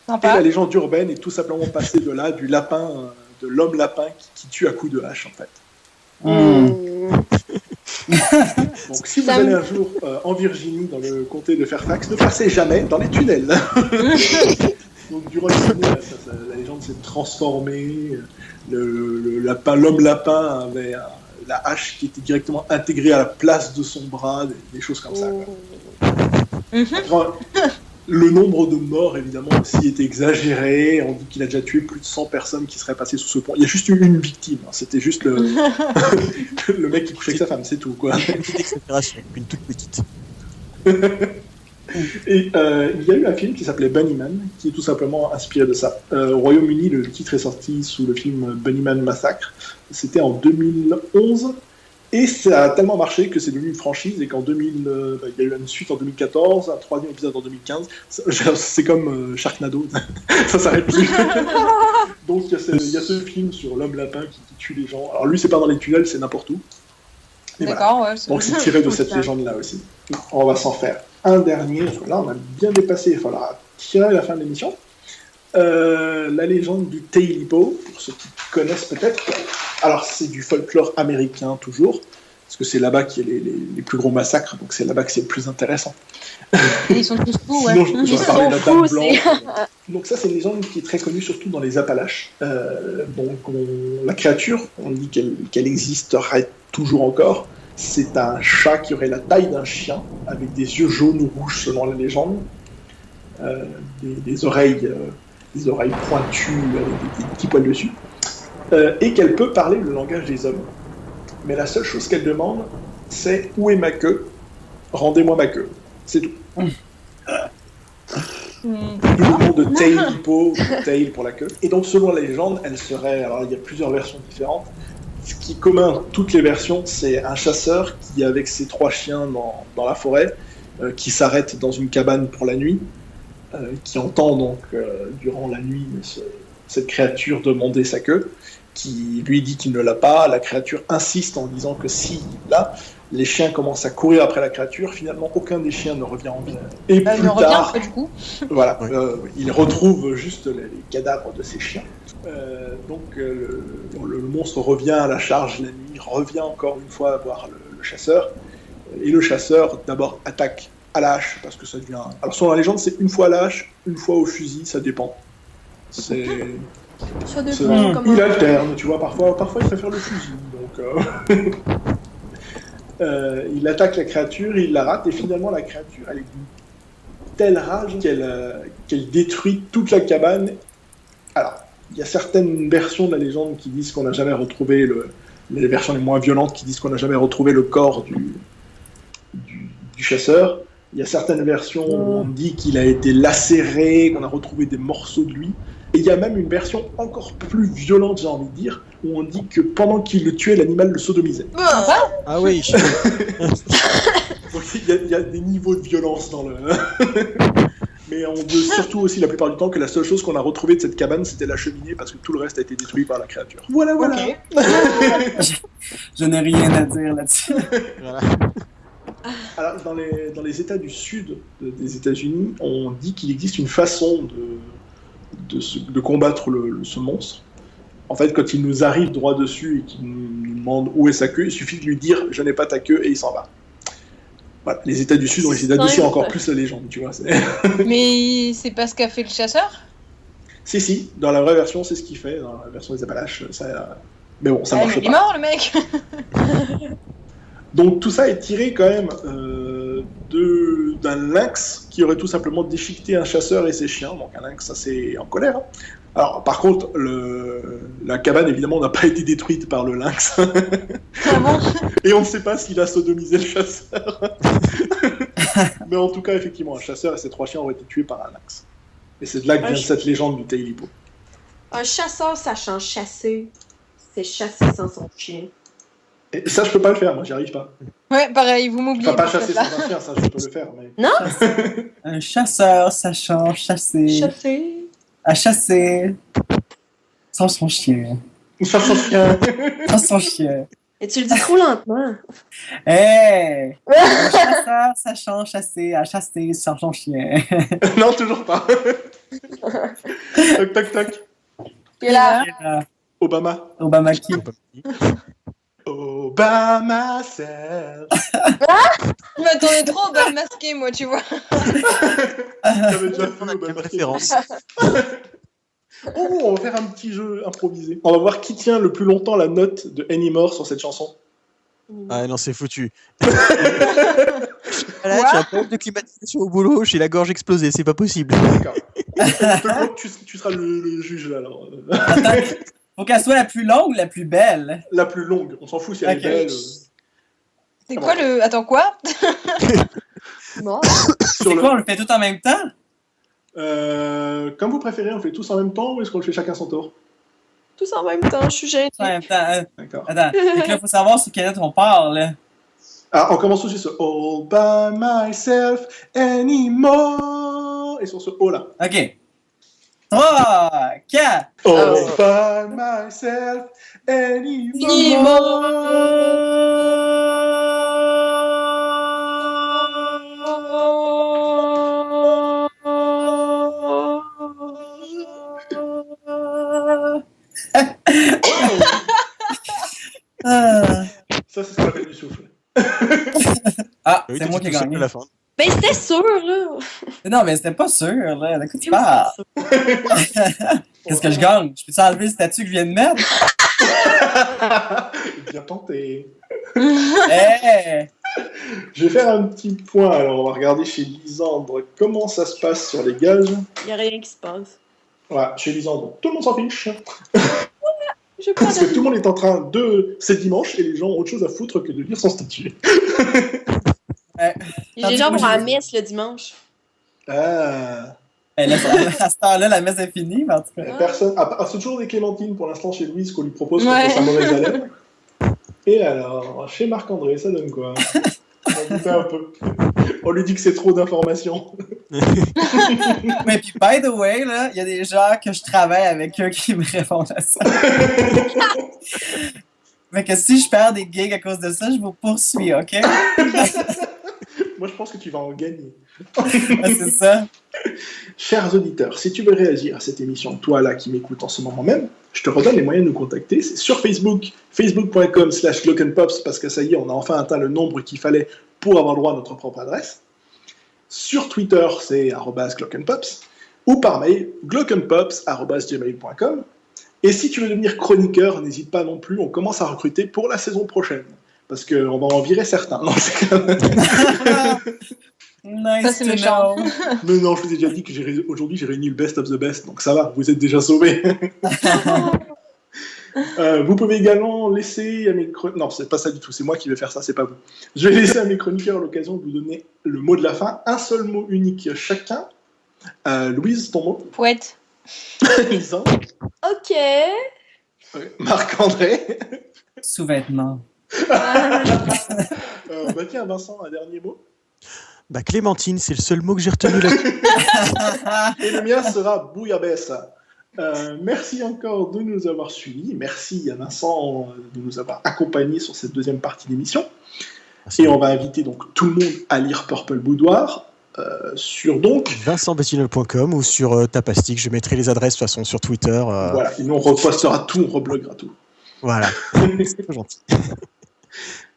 Sympa. Et la légende urbaine est tout simplement passée de là, du lapin, de l'homme lapin qui tue à coups de hache en fait. Donc si vous allez un jour en Virginie, dans le comté de Fairfax, ne passez jamais dans les tunnels. Donc durant les tunnels, la légende s'est transformée. L'homme lapin avait la hache qui était directement intégrée à la place de son bras, des choses comme ça. Quoi. Le nombre de morts, évidemment, aussi est exagéré. On dit qu'il a déjà tué plus de 100 personnes qui seraient passées sous ce pont. Il y a juste eu une victime. C'était juste le mec qui couchait avec sa femme, c'est tout, quoi. Une petite exagération, une toute petite. Et il y a eu un film qui s'appelait Bunnyman, qui est tout simplement inspiré de ça. Au Royaume-Uni, le titre est sorti sous le film Bunnyman Massacre. C'était en 2011. Et ça a tellement marché que c'est devenu une franchise et qu'en 2000, il y a eu une suite en 2014, un troisième épisode en 2015. C'est comme Sharknado, ça s'arrête plus. Donc il y a ce film sur l'homme lapin qui tue les gens. Alors lui, c'est pas dans les tunnels, c'est n'importe où. Et D'accord, voilà. ouais. Donc c'est tiré de cette légende-là aussi. On va s'en faire un dernier. Là, on a bien dépassé. Il faudra tirer la fin de l'émission. La légende du Tailipo, pour ceux qui connaissent peut-être. Alors, c'est du folklore américain toujours, parce que c'est là-bas qu'il y a les plus gros massacres, donc c'est là-bas que c'est le plus intéressant. Ils sont tous fous, ouais. Sinon, Ils j'aurais parlé de la sont Dame fous, Blanche. Donc ça, c'est une légende qui est très connue, surtout dans les Appalaches. La créature, on dit qu'elle existerait toujours encore. C'est un chat qui aurait la taille d'un chien, avec des yeux jaunes ou rouges selon la légende, des oreilles pointues avec des petits poils dessus. Et qu'elle peut parler le langage des hommes. Mais la seule chose qu'elle demande, c'est « Où est ma queue ? Rendez-moi ma queue. » C'est tout. D'où le nom de Tailipo, Tail pour la queue. Et donc, selon la légende, elle serait... Alors, il y a plusieurs versions différentes. Ce qui est commun, toutes les versions, c'est un chasseur qui, avec ses 3 chiens dans la forêt, qui s'arrête dans une cabane pour la nuit, qui entend donc, durant la nuit, cette créature demander sa queue, qui lui dit qu'il ne l'a pas. La créature insiste en disant que s'il l'a, les chiens commencent à courir après la créature. Finalement, aucun des chiens ne revient en vie. Et plus ne revient tard, pas du coup. voilà, il retrouve juste les cadavres de ses chiens. Donc le monstre revient à la charge la nuit, revient encore une fois voir le chasseur. Et le chasseur d'abord attaque à la hache, parce que ça devient... Alors selon la légende, c'est une fois à la hache, une fois au fusil, ça dépend. Ça dépend comment... Il alterne, tu vois, parfois il préfère le fusil. Donc, il attaque la créature, il la rate, et finalement la créature, elle est d'une telle rage qu'elle détruit toute la cabane. Alors, il y a certaines versions de la légende qui disent qu'on n'a jamais retrouvé les versions les moins violentes qui disent qu'on n'a jamais retrouvé le corps du chasseur. Il y a certaines versions où on dit qu'il a été lacéré, qu'on a retrouvé des morceaux de lui. Et il y a même une version encore plus violente, j'ai envie de dire, où on dit que pendant qu'il le tuait, l'animal le sodomisait. Ah oui. Donc il y a des niveaux de violence dans le... Mais on dit surtout aussi la plupart du temps que la seule chose qu'on a retrouvée de cette cabane, c'était la cheminée, parce que tout le reste a été détruit par la créature. Voilà. Okay. Je n'ai rien à dire là-dessus. Voilà. Alors, dans les États du sud des États-Unis, on dit qu'il existe une façon de combattre ce monstre. En fait, quand il nous arrive droit dessus et qu'il nous demande où est sa queue, il suffit de lui dire « je n'ai pas ta queue » et il s'en va. Voilà. Les États du Sud ont essayé d'adoucir encore plus la légende, tu vois. Mais c'est pas ce qu'a fait le chasseur ? Si, dans la vraie version, c'est ce qu'il fait. Dans la version des Appalaches, mais bon, ça marche pas. Il est mort, le mec. Donc tout ça est tiré quand même d'un lynx qui aurait tout simplement déchiqueté un chasseur et ses chiens. Donc un lynx assez en colère. Alors par contre, la cabane évidemment n'a pas été détruite par le lynx. Ah bon ? Et on ne sait pas s'il a sodomisé le chasseur. Mais en tout cas, effectivement, un chasseur et ses 3 chiens ont été tués par un lynx. Et c'est de là que vient cette légende du Tailipo. Un chasseur sachant chasser, c'est chasser sans son chien. Et ça, je peux pas le faire, moi, j'y arrive pas. Ouais, pareil, vous m'oubliez. Je peux pas chasser sans un chien, ça, je peux le faire. Mais... Non ? Un chasseur sachant chasser. Chasser. À chasser. Sans son chien. Sans son chien. Sans son chien. Et tu le dis trop lentement. Hey! Un chasseur sachant chasser, à chasser sans son chien. Non, toujours pas. Toc, toc, toc. Et là, Obama. Obama qui? Obama Serge. je m'attendais trop au bal masqué, moi, tu vois. J'avais déjà fait On a Obama quelle référence? Oh, on va faire un petit jeu improvisé. On va voir qui tient le plus longtemps la note de Anymore sur cette chanson. Ah non, c'est foutu. Voilà, j'ai un problème de climatisation au boulot, j'ai la gorge explosée, c'est pas possible. D'accord. Je te jure que tu seras le juge là. Alors. Attends, faut qu'elle soit la plus longue ou la plus belle? La plus longue, on s'en fout si elle Ok. est belle. C'est quoi le. Attends, quoi? Bon. C'est quoi, on le fait tout en même temps? Comme vous préférez, on fait tous en même temps ou est-ce qu'on le fait chacun son tour? Tous en même temps, je suis gênée. Tout en même temps. D'accord. Attends, fait que là, faut savoir sur quelle lettre on parle, là. Ah, on commence aussi sur All by myself anymore. Et sur ce O là. OK. 3, 4. All by myself Ça, c'est ce qu'on appelle du souffle. Ah, Oui, c'est t'es moi qui ai tout seul gagné. à la fin. Ben, c'était sûr, là. Non, mais c'était pas sûr, là. De quoi tu parles? Qu'est-ce que je gagne? Je peux-tu enlever le statut que je viens de mettre? Bien tenté. Hey! Je vais faire un petit point. Alors, on va regarder chez Lisandre comment ça se passe sur les gages. Il n'y a rien qui se passe. Voilà, chez Lisandre, tout le monde s'en fiche. Je pas Parce que tout le monde est en train de. C'est dimanche et les gens ont autre chose à foutre que de lire son statut. J'ai des gens pour la messe le dimanche. Ah. Hey, là, à ce temps-là, la messe est finie, mais en tout cas. Personne. C'est toujours des clémentines pour l'instant chez Louise qu'on lui propose Ouais. pour sa mauvaise haleine. Et alors, chez Marc-André, ça donne quoi? On doutait un peu. On lui dit que c'est trop d'informations. Mais puis, by the way, là, il y a des gens que je travaille avec eux qui me répondent à ça. Fait que si je perds des gigs à cause de ça, je vous poursuis, OK? Moi, je pense que tu vas en gagner. Ah, c'est ça. Chers auditeurs, si tu veux réagir à cette émission, toi là qui m'écoutes en ce moment même, je te redonne les moyens de nous contacter. C'est sur Facebook, facebook.com/glockenpops, parce que ça y est, on a enfin atteint le nombre qu'il fallait pour avoir droit à notre propre adresse. Sur Twitter, c'est @glockenpops, ou par mail, glockenpops@gmail.com. Et si tu veux devenir chroniqueur, n'hésite pas non plus, on commence à recruter pour la saison prochaine. Parce qu'on va en virer certains. Non, c'est quand même... Nice Ça, c'est to méchant. know. Mais non, je vous ai déjà dit que aujourd'hui j'ai réuni le best of the best, donc ça va, vous êtes déjà sauvés. Vous pouvez également laisser à mes chroniqueurs... Non, c'est pas ça du tout, c'est moi qui vais faire ça, c'est pas vous. Je vais laisser à mes chroniqueurs l'occasion de vous donner le mot de la fin, un seul mot unique chacun. Louise, ton mot? Poète. Lisa? OK. Marc-André? Sous-vêtements. Bah tiens, Vincent, un dernier mot. Bah Clémentine, c'est le seul mot que j'ai retenu là. Et le mien sera bouillabaisse. Merci encore de nous avoir suivis. Merci à Vincent de nous avoir accompagnés sur cette deuxième partie d'émission. Et on va inviter donc tout le monde à lire Purple Boudoir sur donc VincentBettinol.com ou sur Tapastic. Je mettrai les adresses de toute façon sur Twitter. voilà, et nous on repostera tout, on rebloguera tout. Voilà. C'est trop gentil.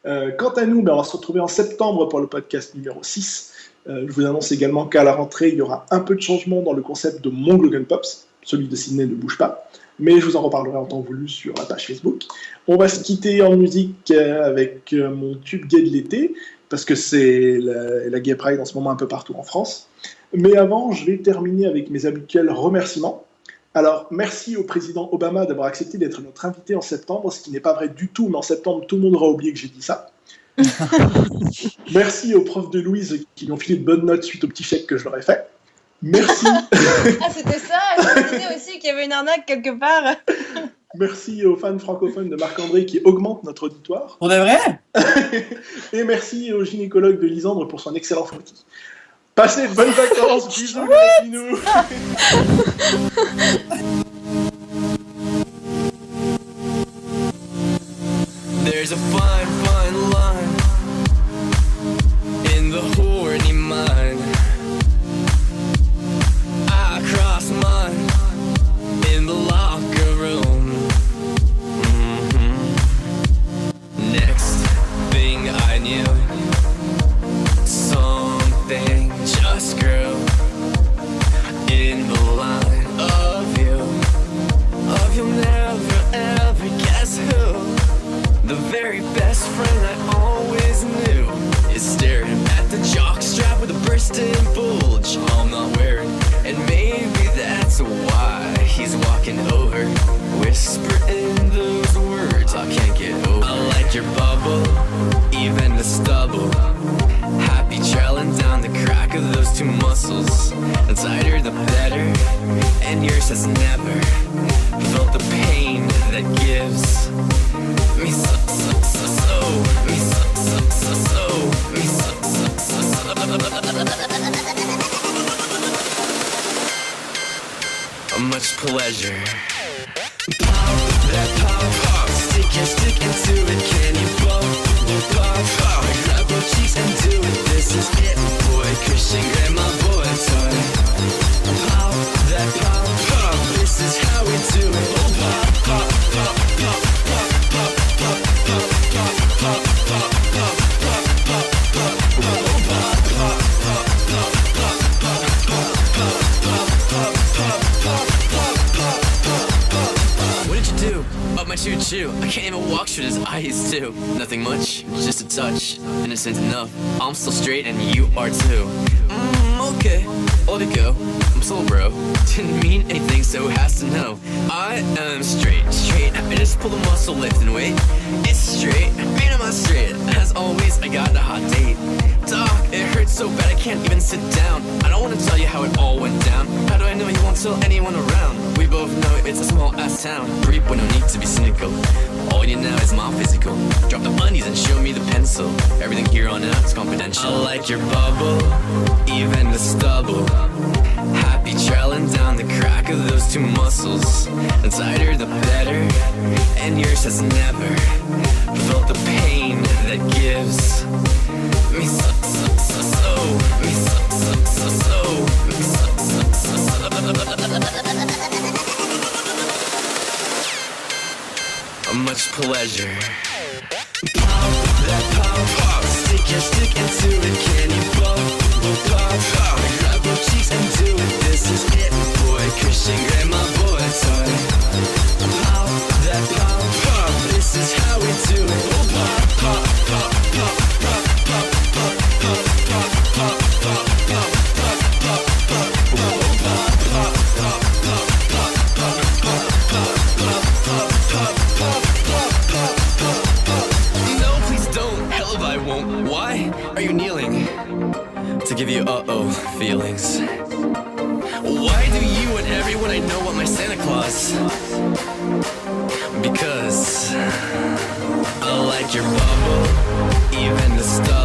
Quant à nous, on va se retrouver en septembre pour le podcast numéro 6. Je vous annonce également qu'à la rentrée, il y aura un peu de changement dans le concept de mon Glockenpops. Pops. Celui de Sydney ne bouge pas, mais je vous en reparlerai en temps voulu sur la page Facebook. On va se quitter en musique avec mon tube gay de l'été, parce que c'est la Gay Pride en ce moment un peu partout en France. Mais avant, je vais terminer avec mes habituels remerciements. Alors, merci au président Obama d'avoir accepté d'être notre invité en septembre, ce qui n'est pas vrai du tout, mais en septembre, tout le monde aura oublié que j'ai dit ça. Merci aux profs de Louise qui lui ont filé de bonnes notes suite au petit chèque que je leur ai fait. Merci. Ah, c'était ça. Je me disais aussi qu'il y avait une arnaque quelque part. Merci aux fans francophones de Marc-André qui augmentent notre auditoire. Pour de vrai? Et merci au gynécologue de Lisandre pour son excellent frottis. Passez de bonnes vacances, bisous les pinous. There's a fine, fine line in the horny mind. I cross mine in the locker room. Next thing I knew, something just grew in the line of you. You'll never ever guess who. The very best friend muscles. The tighter the better, and yours has never felt the pain that gives me so, me me much pleasure. Pop, that pop, stick your stick into it. Can you pop, pop, grab your cheeks and do it. This is it, boy. Christian grandma boy toy. Pop, that pop, this is how we do it. Oh, pop, pop, pop, pop, pop, pop, pop, pop, pop, pop, pop, pop, pop, pop, pop, oh, pop, pop, pop, pop, pop, pop, pop, pop, pop, pop, pop, pop, pop. What did you do? Up my choo-choo. I can't even walk straight as I used to. Nothing much, just a touch. Innocent enough. I'm still straight and you are too. Okay, I'll let it go. I'm still a bro. Didn't mean anything, so has to know. I am straight. I just pull the muscle, lift and weight. It's straight, man, am I straight? As always, I got a hot date. Doc, it hurts so bad I can't even sit down. I don't wanna tell you how it all went down. How do I know you won't tell anyone around? We both know it's a small ass town. Creep when no need to be cynical. All you need now is my physical. Drop the undies and show me the pencil. Everything here on out is confidential. I like your bubble, even the stubble. Happy trailing down the crack of those two muscles. The tighter the better, and yours has never felt the pain that gives me so, me much pleasure. Pop, that pop, stick your stick into it. Can you pop, pop, grab your cheeks and do it. This is it, boy. Christian grandma boy toy. Pop, that pop, this is how we do it. Oh, pop, pop, pop, pop, pop, pop, pop, pop, pop, pop, pop, pop, pop, pop, pop, oh, pop, pop, pop, pop, pop, pop, pop, pop, pop, pop, pop, pop, pop, pop, pop. No, please don't. Hell if I won't. Why are you kneeling? To give you feelings. Why do you and everyone I know want my Santa Claus? Because I like your bubble, even the stuff.